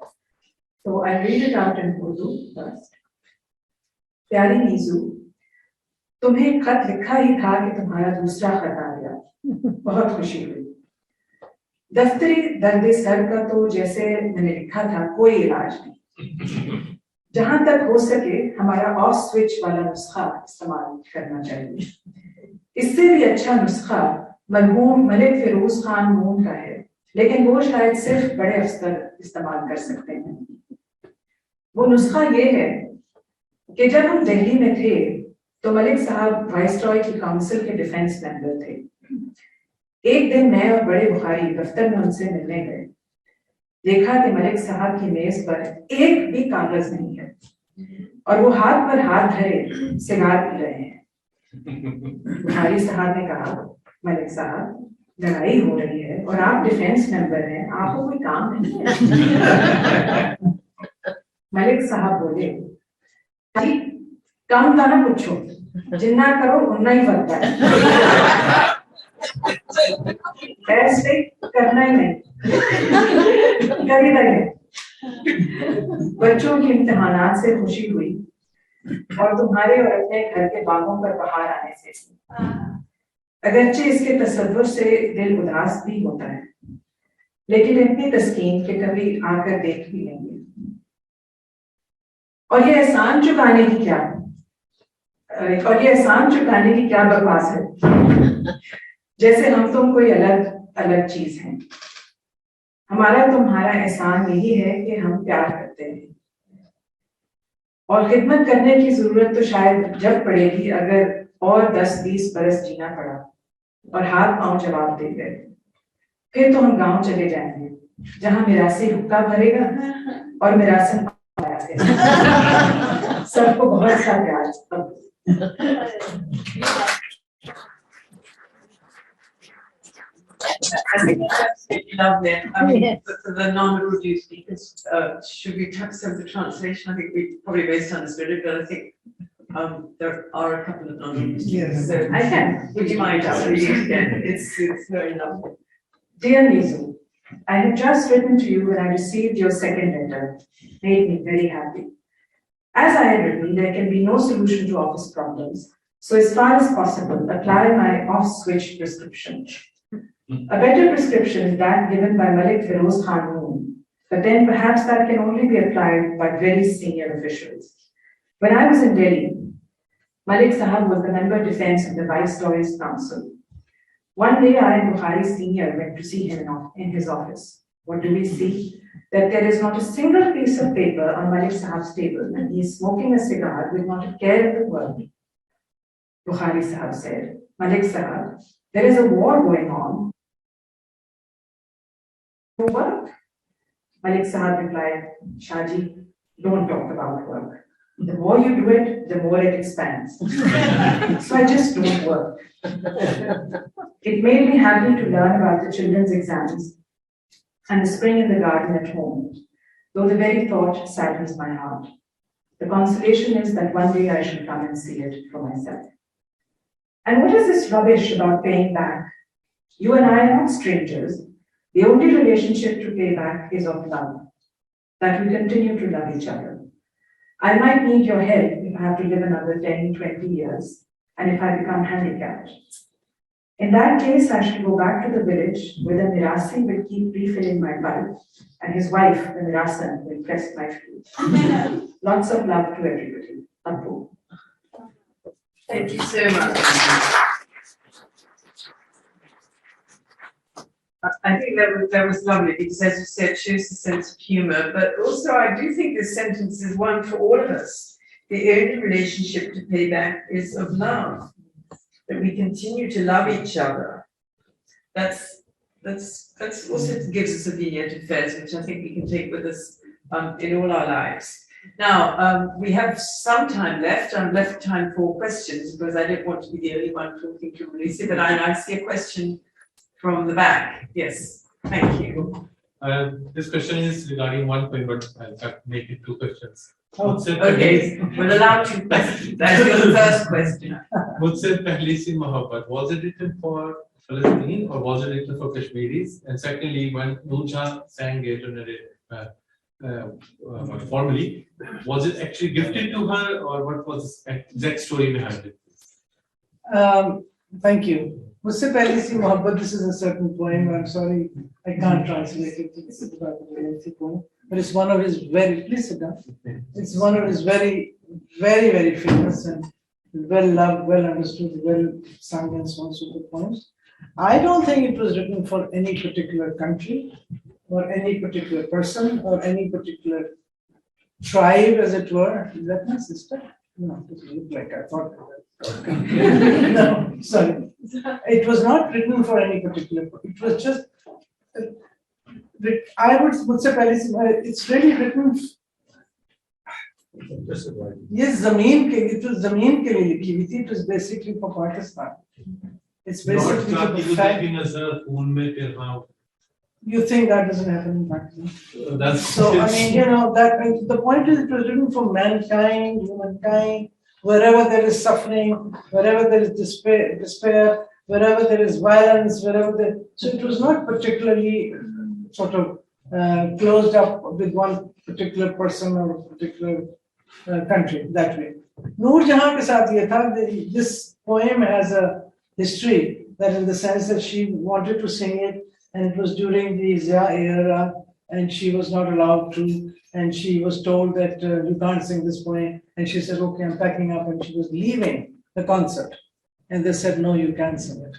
So I read it out in Urdu first. प्यारी नीजू, तुम्हें एक खत लिखा ही था कि तुम्हारा दूसरा खत आ गया, बहुत खुशी हुई। दफ्तरी दर्द सर का तो जैसे मैंने लिखा था कोई इलाज नहीं, जहां तक हो सके हमारा ऑफ स्विच वाला नुस्खा इस्तेमाल करना चाहिए। इससे भी अच्छा नुस्खा मरहूम मलिक फिरोज खान मून का है, लेकिन वो शायद सिर्फ बड़े अफसर इस्तेमाल कर सकते हैं। वो नुस्खा ये है कि जब हम दिल्ली में थे तो मलिक साहब वाइसरॉय की काउंसिल के डिफेंस मेंबर थे। एक दिन मैं और बड़े बुखारी दफ्तर में उनसे मिलने गए, देखा कि मलिक साहब की मेज पर एक भी कागज नहीं है और वो हाथ पर हाथ धरे सिगार पी रहे हैं। बुखारी साहब ने कहा, मलिक साहब लड़ाई हो रही है और आप डिफेंस मेंबर हैं, आपको कोई काम नहीं है। मलिक साहब बोले, काम था ना पूछो, जिन्ना करो उन्ना ही बनता है, ऐसे करना ही नहीं, कभी नहीं। बच्चों की इम्तिहानात से खुशी हुई और तुम्हारे और अपने घर के बागों पर बहार आने से। अगरचे इसके तसव्वुर से दिल उदास भी होता है, लेकिन इतनी तस्कीन के कभी आकर देख भी लेंगे। और ये एहसान चुकाने की क्या बकवास है, जैसे हम तुम कोई अलग अलग चीज हैं। हमारा तुम्हारा एहसान यही है कि हम प्यार करते हैं और खिदमत करने की जरूरत तो शायद जब पड़ेगी अगर और 10-20 बरस जीना पड़ा और हाथ पांव जवाब दे गए, फिर तो हम गांव चले जाएंगे जहां मिरासी हुक्का भरेगा और मिरासन पाया करेगा। सबको बहुत सा प्यार। I think that's absolutely lovely. I mean, for the non-Urdu speakers, should we some of the translation? I think we probably most understood it, but I think there are a couple of non-Urdu speakers. Yes. So I can. Would you mind just reading it again? It's very lovely. Dear Nizu, I have just written to you when I received your second letter. Made me very happy. As I had written, there can be no solution to office problems. So as far as possible, apply my off-switch prescription. A better prescription is that given by Malik Feroz Khan Noon, but then perhaps that can only be applied by very senior officials. When I was in Delhi, Malik Sahab was the member of defense of the Viceroy's Council. One day I and Bukhari Senior went to see him in his office. What do we see? That there is not a single piece of paper on Malik Sahab's table and he is smoking a cigar with not a care in the world. Bukhari Sahab said, Malik Sahab, there is a war going on. Work? Malik Sahab replied, Shahji, don't talk about work. The more you do it, the more it expands. So I just don't work. It made me happy to learn about the children's exams and the spring in the garden at home, though the very thought saddens my heart. The consolation is that one day I shall come and see it for myself. And what is this rubbish about paying back? You and I are not strangers. The only relationship to pay back is of love, that we continue to love each other. I might need your help if I have to live another 10, 20 years, and if I become handicapped. In that case, I shall go back to the village where the Mirasi will keep refilling my pipe, and his wife, the Mirasan, will press my flute. Lots of love to everybody. Apu. Thank you so much. I think that was lovely because, as you said, shows a sense of humour, but also I do think this sentence is one for all of us. The only relationship to pay back is of love, that we continue to love each other. That's also gives us a vignette of Fez, which I think we can take with us in all our lives. Now, we have some time left. I'm left time for questions because I don't want to be the only one talking to Lucy, but I see a question from the back. Yes, thank you. This question is regarding one point, but I'll make it two questions. Okay, we'll allow two questions. That's your first question. Mujhse Pehli Si Mohabbat, was it written for Palestine or was it written for Kashmiris? And secondly, when Noor Jahan sang it formally, was it actually gifted to her or what was the exact story behind it? Thank you. Mujhse Pehli Si Mohabbat, this is a certain poem. I'm sorry, I can't translate it. It's about a lengthy poem, but it's one of his very, please sit down. It's one of his very, very, very famous and well loved, well understood, well sung and so on, so the poems. I don't think it was written for any particular country or any particular person or any particular tribe, as it were. Is that my sister? No, it doesn't look like I thought. No, sorry. It was not written for any particular. It was just. I would say, it's really written. Yes, Zameen ke, it was Zameen ke liye likhi huई थी. It was basically for Pakistan. It's basically for the fact. You think that doesn't happen in Pakistan? So I mean, you know that the point is, it was written for mankind, humankind. Wherever there is suffering, wherever there is despair, wherever there is violence, so it was not particularly sort of closed up with one particular person or a particular country that way. Noor Jahan ke saath ye tha, this poem has a history, that in the sense that she wanted to sing it, and it was during the Zia era, and she was not allowed to, and she was told that you can't sing this poem, and she said, okay, I'm packing up, and she was leaving the concert, and they said, no, you can't sing it.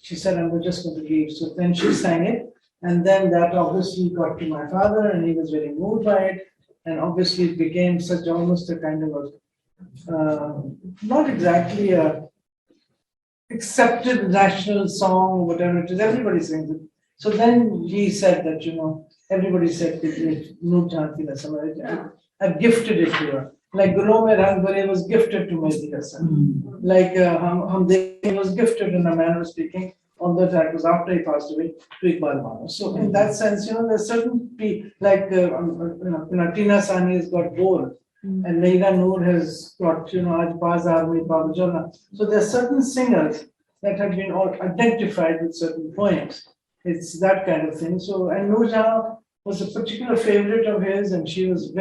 She said, I'm just going to leave. So then she sang it, And then that obviously got to my father and he was very moved by it. And obviously it became such almost a kind of a, not exactly a accepted national song or whatever it is, everybody sings it. So then he said that, everybody said, I've gifted it to her. Like Gulo Mein Rang Bhare was gifted to Mehdi Hasan. Like Hum Dekhe was gifted in a manner of speaking, although that was after he passed away, to Iqbal Mano. So in that sense, there's certain people, like Tina Sani has got Bol, and Leila Noor has got, Aaj Bazaar Mein Babajana. So there are certain singers that have been all identified with certain poems. It's that kind of thing. So, and Noor Jahan was a particular favorite of his, and she was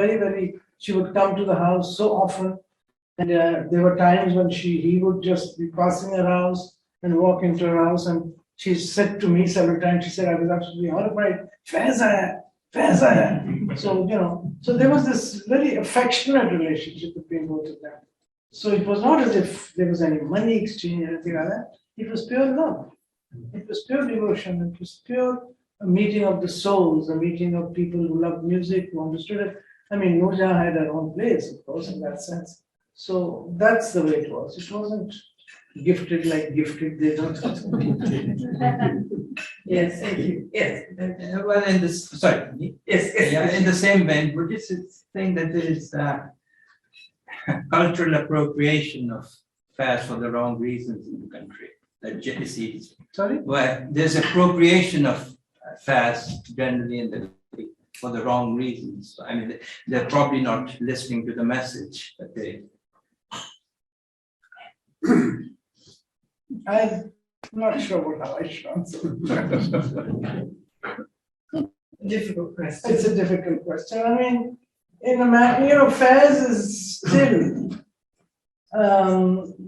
she would come to the house so often. And there were times when he would just be passing her house and walk into her house, and she said to me several times, she said, I was absolutely horrified, Faiz aaya. So, so there was this very affectionate relationship between both of them. So it was not as if there was any money exchange or anything like that. It was pure love. It was pure devotion. It was pure a meeting of the souls, a meeting of people who loved music, who understood it. I mean, Noor Jahan had her own place, of course, in that sense. So that's the way it was. It wasn't gifted like gifted. They don't. Yes, thank you. Yes. Well, in this, sorry. Yes, yes. Yeah, in the same vein, would you think that there is cultural appropriation of fairs for the wrong reasons in the country? That you see, Sorry? well, there's appropriation of fairs generally in the country for the wrong reasons. I mean, they're probably not listening to the message that they. I'm not sure how I should answer. Difficult question. It's a difficult question. I mean, in a fairs is still,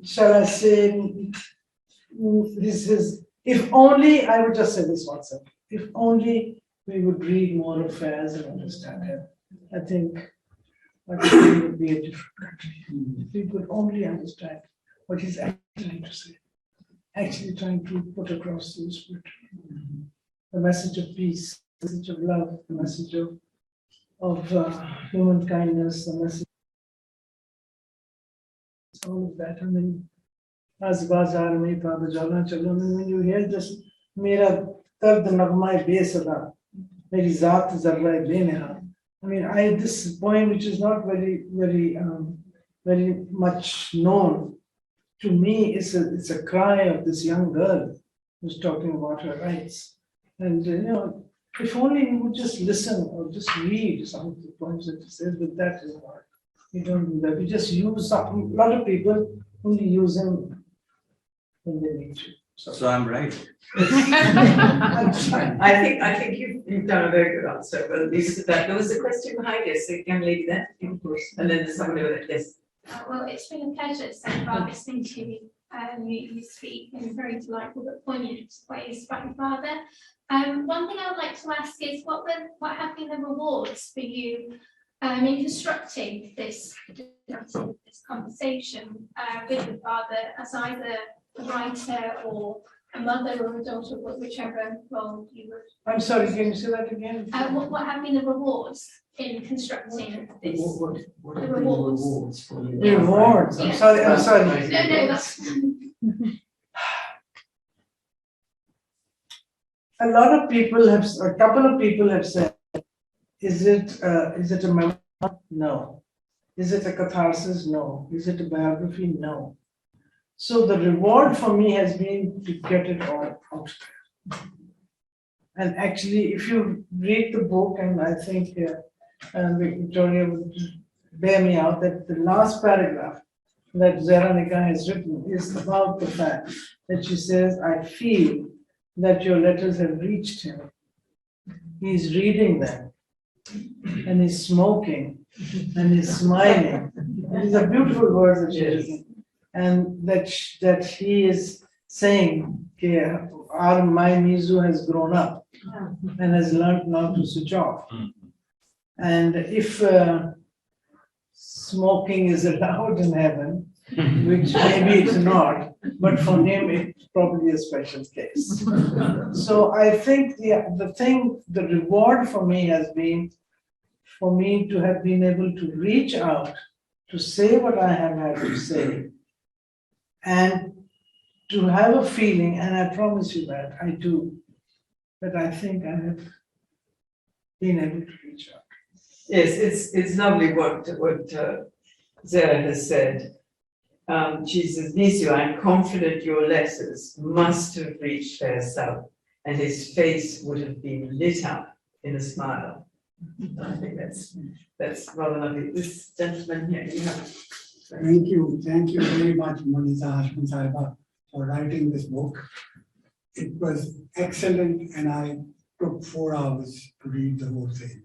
shall I say, if only, I would just say this one second, if only we would read more of fairs and understand it, I think it would be a different country. If we could only understand what he's actually trying to say, actually trying to put across the spirit, the message of peace, the message of love, the message of human kindness, the message, all of that. I mean, as Bazaar Mein Babajana Chalo, when you hear this, Mera Dard Nagma Besada, Meri Zaat Zarra Beneha. I mean, this poem, which is not very much known, to me, it's a cry of this young girl who's talking about her rights. And if only we would just listen or just read some of the poems that it says, but that is not. We don't do that. We just use a lot of people only use them when they need to. So I'm right. I think you've done a very good answer. Well, at least that there was a question behind us, the young lady there, of course, and then there's someone over there. Yes. Well, it's been a pleasure so far listening to you speak in very delightful but poignant ways about your father. One thing I would like to ask is what have been the rewards for you in constructing this conversation with your father as either a writer or a mother or a daughter, whichever role you would. I'm sorry, can you say that again? What have been the rewards in constructing this? What The have been the rewards. rewards for you? Rewards. I'm Yes. sorry. No, that's. A couple of people have said, is it a memoir? No. Is it a catharsis? No. Is it a biography? No. So the reward for me has been to get it all out there. And actually, if you read the book, and I think Victoria would bear me out, that the last paragraph that Zahra Nikah has written is about the fact that she says, I feel that your letters have reached him. He's reading them, and he's smoking, and he's smiling. These are beautiful words that she's written. And that he is saying, my Mizu has grown up and has learned now to switch off. And if smoking is allowed in heaven, which maybe it's not, but for him, it's probably a special case. So I think the reward for me has been for me to have been able to reach out, to say what I have had to say, and to have a feeling, and I promise you that I do, that I think I have been able to reach out. Yes, it's lovely what Zara has said. She says, Nisio, I'm confident your letters must have reached Faisal, and his face would have been lit up in a smile. I think that's rather lovely. This gentleman here, you have. Thank you very much, Monica Hashmi Saiba, for writing this book. It was excellent, and I took 4 hours to read the whole thing.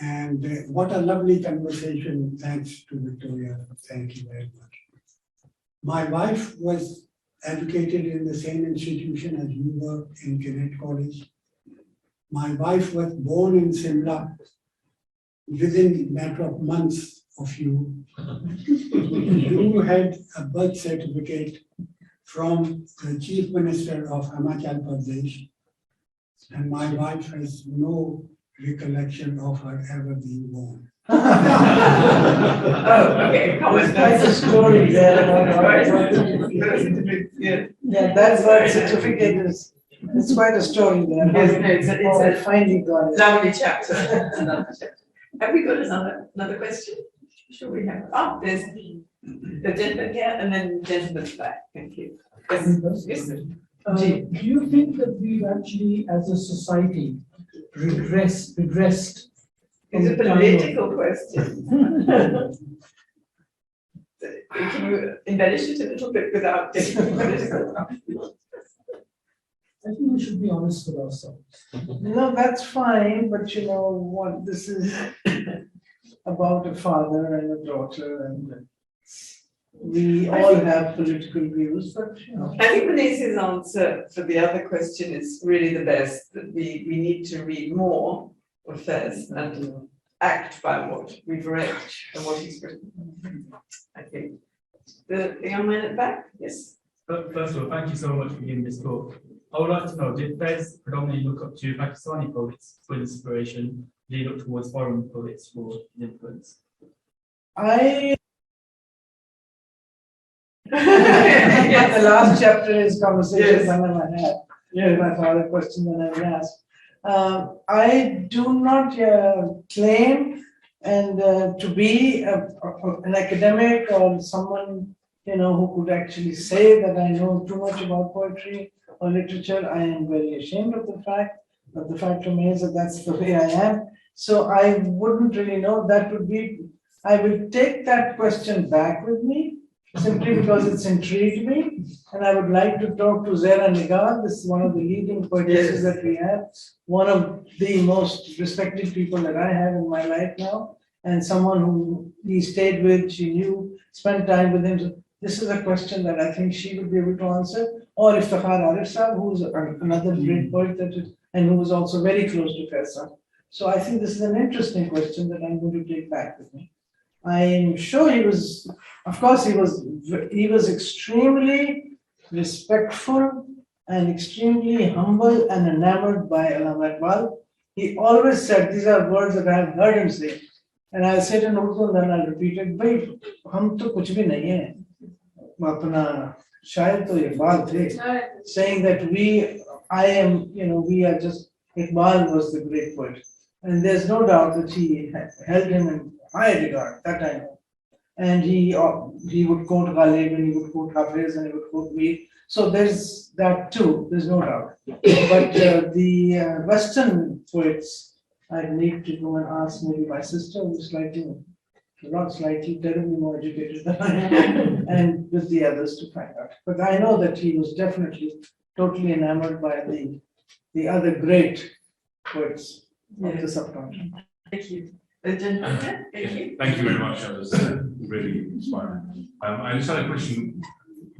And what a lovely conversation. Thanks to Victoria. Thank you very much. My wife was educated in the same institution as you were in Kennett College. My wife was born in Simla. Within a matter of months of you, you had a birth certificate from the Chief Minister of Himachal Pradesh, and my wife has no recollection of her ever being born. Oh, okay. There's quite a story there about Yeah. Yeah, that birth certificate is, it's quite a story there. Yes, no, it's How I a finally got it. lovely chapter. Another chapter. Have we got another question? Sure we have. Oh, there's the gentleman here and then the gentleman back. Thank you. Yes, yes, sir. Do you think that we've actually, as a society, regressed? It's a political question. Can you embellish it a little bit without getting political? I think we should be honest with ourselves. No, that's fine, but you know what, this is about a father and a daughter, and we all have political views, but you know. I think Vanessa's answer for the other question is really the best, that we need to read more of Fez and act by what we've read and what he's written. I think. The young man at the back, yes. First of all, thank you so much for giving this talk. I would like to know, did Fez predominantly look up to Pakistani poets for inspiration? Did he look towards foreign poets for influence? The last chapter is conversation Yes. I never had. My father question I never asked. I do not claim and to be an academic or someone who could actually say that I know too much about poetry or literature. I am very ashamed of the fact, but the fact remains that that's the way I am. So I wouldn't really know. I will take that question back with me, simply because it's intrigued me, and I would like to talk to Zara Nigar. This is one of the leading poetesses that we have, one of the most respected people that I have in my life now, and someone who he stayed with, she knew, spent time with him. So this is a question that I think she would be able to answer, or Iftikhar Arif Sahab, who's another great poet and who was also very close to Faisal. So I think this is an interesting question that I'm going to take back with me. I'm sure he was, of course, he was extremely respectful and extremely humble and enamored by Allama Iqbal. He always said, these are words that I have heard him say, and I'll say it in Urdu and then I'll repeat it. Bhai, hum to kuch bhi nahi hai. Apna shayad to Iqbal the, saying that we are just, Iqbal was the great poet. And there's no doubt that he held him in high regard, that I know. And he would quote Ghalib, and he would quote Hafiz, and he would quote Mir. So there's that too, there's no doubt. But the Western poets, I need to go and ask maybe my sister, who's not slightly, terribly more educated than I am, and with the others to find out. But I know that he was definitely totally enamored by the other great poets of the subcontinent. Thank you. The gentleman there, thank you. Thank you very much. That was really inspiring. I just had a question.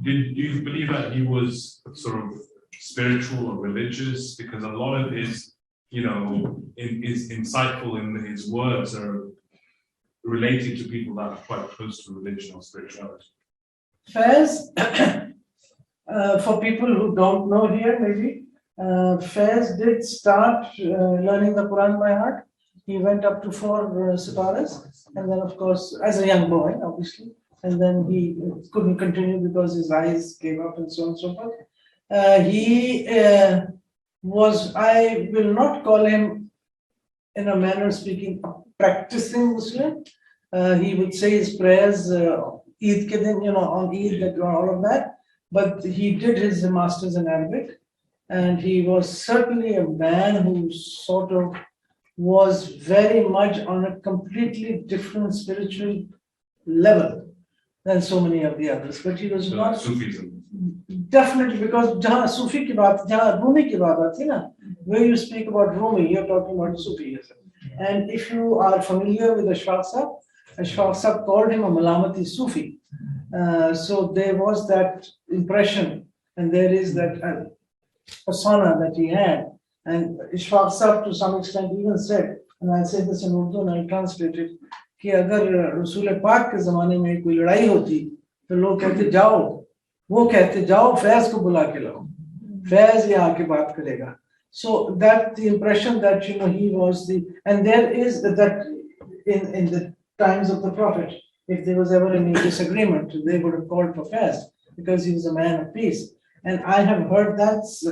Do you believe that he was sort of spiritual or religious? Because a lot of his, is insightful in his words are relating to people that are quite close to religion or spirituality? Fairs, for people who don't know here, maybe, Fairs did start learning the Quran by heart. He went up to 4 siparas, and then of course, as a young boy, obviously, and then he couldn't continue because his eyes gave up and so on and so forth. He was, I will not call him, in a manner of speaking, a practicing Muslim. He would say his prayers, Eid ke din, on Eid, that all of that, but he did his masters in Arabic, and he was certainly a man who sort of was very much on a completely different spiritual level than so many of the others, but he was So not. Sufism. Definitely, because jahan Sufi ki baat, jahan Rumi ki baat aati na, where you speak about Rumi, you're talking about Sufism. And if you are familiar with Ashfaq Sahib called him a Malamati Sufi. So there was that impression, and there is that persona that he had. And Ashfaq Sahib to some extent even said, and I'll say this in Urdu and I'll translate it, कि अगर रसूल पाक के ज़माने में कोई लड़ाई होती तो लोग कहते जाओ, वो कहते जाओ फैज को बुला के लाओ, फैज ये आके बात करेगा. So that the impression that he was the, and there is that in the times of the Prophet, if there was ever any disagreement, they would have called for fast because he was a man of peace. And I have heard that's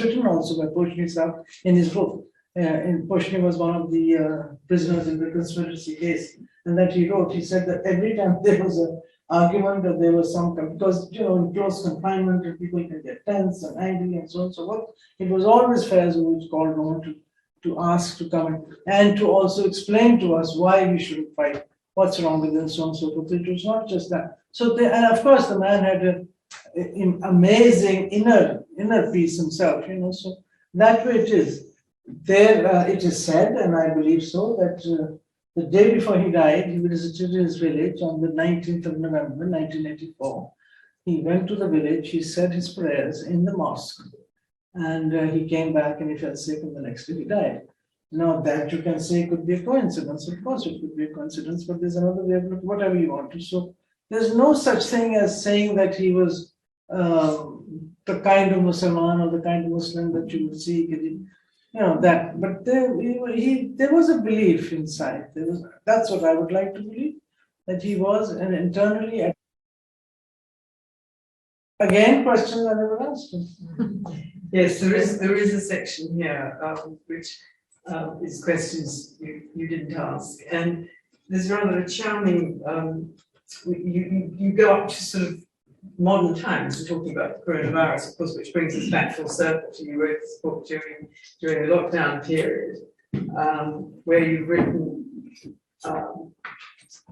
written also by Poshni Sahib in his book. Poshni was one of the prisoners in the conspiracy case, and that he wrote. He said that every time there was an argument or there was some, because in close confinement people can get tense and angry and so on and so forth. It was always Faiz who was called on to ask to come in and to also explain to us why we shouldn't fight, what's wrong with it, and so on and so forth. It was not just that. So and of course the man had an amazing inner peace himself, so that way it is. There it is said, and I believe so, that the day before he died, he visited his village on the 19th of November, 1984. He went to the village, he said his prayers in the mosque, and he came back and he felt sick, and the next day he died. Now that you can say could be a coincidence, of course it could be a coincidence, but there's another way of looking, whatever you want to. So there's no such thing as saying that he was the kind of Muslim or the kind of Muslim that you would see, that. But there was a belief inside. That's what I would like to believe, that he was, and internally. Again, questions I never asked him. Yes, there is a section here which is questions you didn't ask, and there's rather a charming. You go up to sort of modern times. We're talking about the coronavirus, of course, which brings us back full circle to you wrote this book during the lockdown period, where you've written,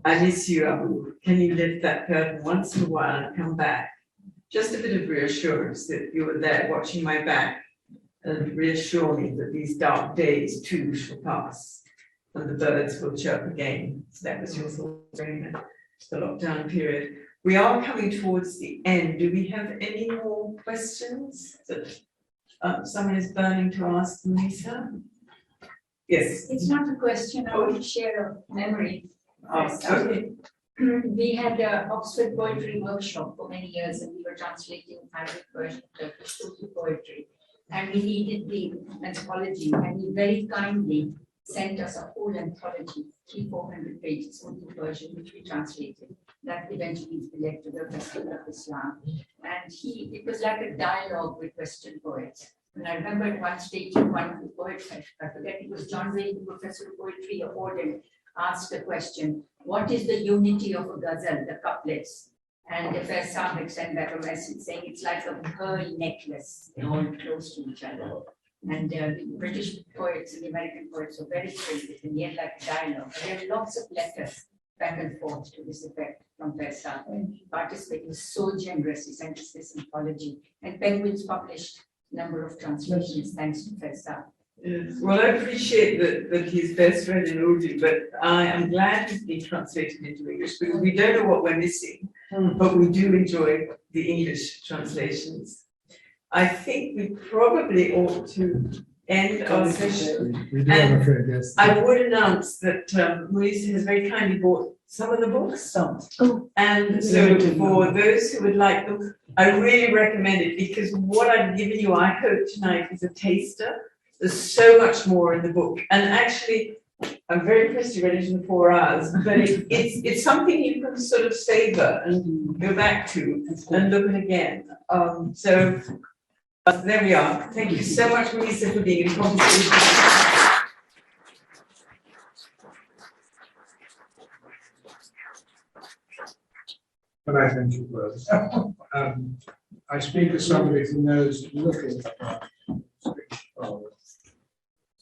I miss you, Abu. Can you lift that curtain once in a while and come back? Just a bit of reassurance that you were there watching my back and reassure me that these dark days too shall pass and the birds will chirp again. So that was your thought during the lockdown period. We are coming towards the end. Do we have any more questions that someone is burning to ask Lisa? Yes. It's not a question, I want to share a memory. Okay. We had an Oxford poetry workshop for many years, and we were translating Arabic version of Turkish Sufi poetry. And we needed the anthology, and he very kindly sent us a whole anthology, 300-400 pages, Urdu version, which we translated. That eventually led to the Festival of Islam. And it was like a dialogue with Western poets. And I remember at one stage, one of the poets, I forget, it was John Wayne, the Professor of Poetry awarded, asked the question, what is the unity of a ghazal, the couplets? And the first had sent back a message saying it's like a pearl necklace, they're all close to each other. And the British poets and the American poets were very creative, and yet like a dialogue. There are lots of letters back and forth to this effect from Faisal. Participating was so generous, he sent us this anthology. And Penguins published a number of translations thanks to Faisal. Yes. Well, I appreciate that he's best read in Urdu, but I am glad he's been translated into English because we don't know what we're missing, but we do enjoy the English translations. I think we probably ought to end our session. We do, And I'm afraid, yes. I would announce that Maurice has very kindly bought some of the books. Some. And so for those who would like them, I really recommend it because what I've given you, I hope tonight, is a taster. There's so much more in the book. And actually, I'm very impressed you read it in 4 hours, but it's something you can sort of savor and go back to and look at again. So there we are. Thank you so much, Marisa, for being in conversation. But I thank you both. I speak as somebody who knows little about speech power.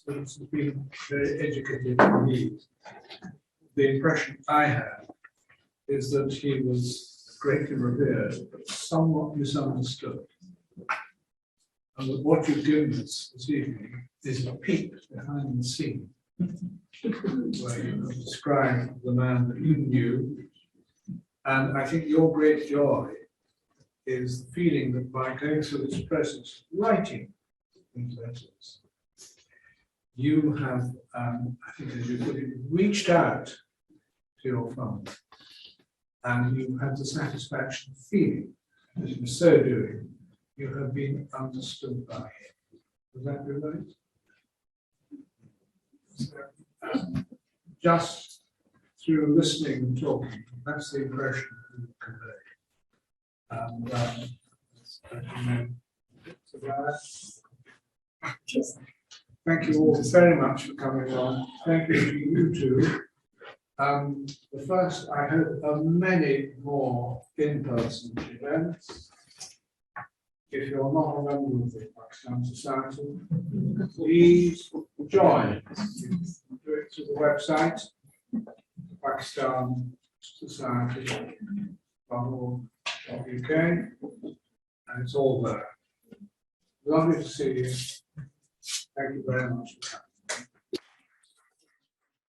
So this has been very educative for me. The impression I had is that he was greatly revered, but somewhat misunderstood. And that what you've given us this evening is a peek behind the scene, where you have described the man that you knew. And I think your great joy is the feeling that by going through this process, writing these letters, you have, I think as you put it, reached out to your father, and you have the satisfaction of feeling that in so doing, you have been understood by him. Would that be right? So, just through listening and talking, that's the impression that you convey. And thank you all very much for coming on. Thank you to you two. The first, I hope, of many more in-person events. If you're not a member of the Pakistan Society, please join. Do it through the website, Pakistan Society.org.uk, and it's all there. Lovely to see you. Thank you very much for coming.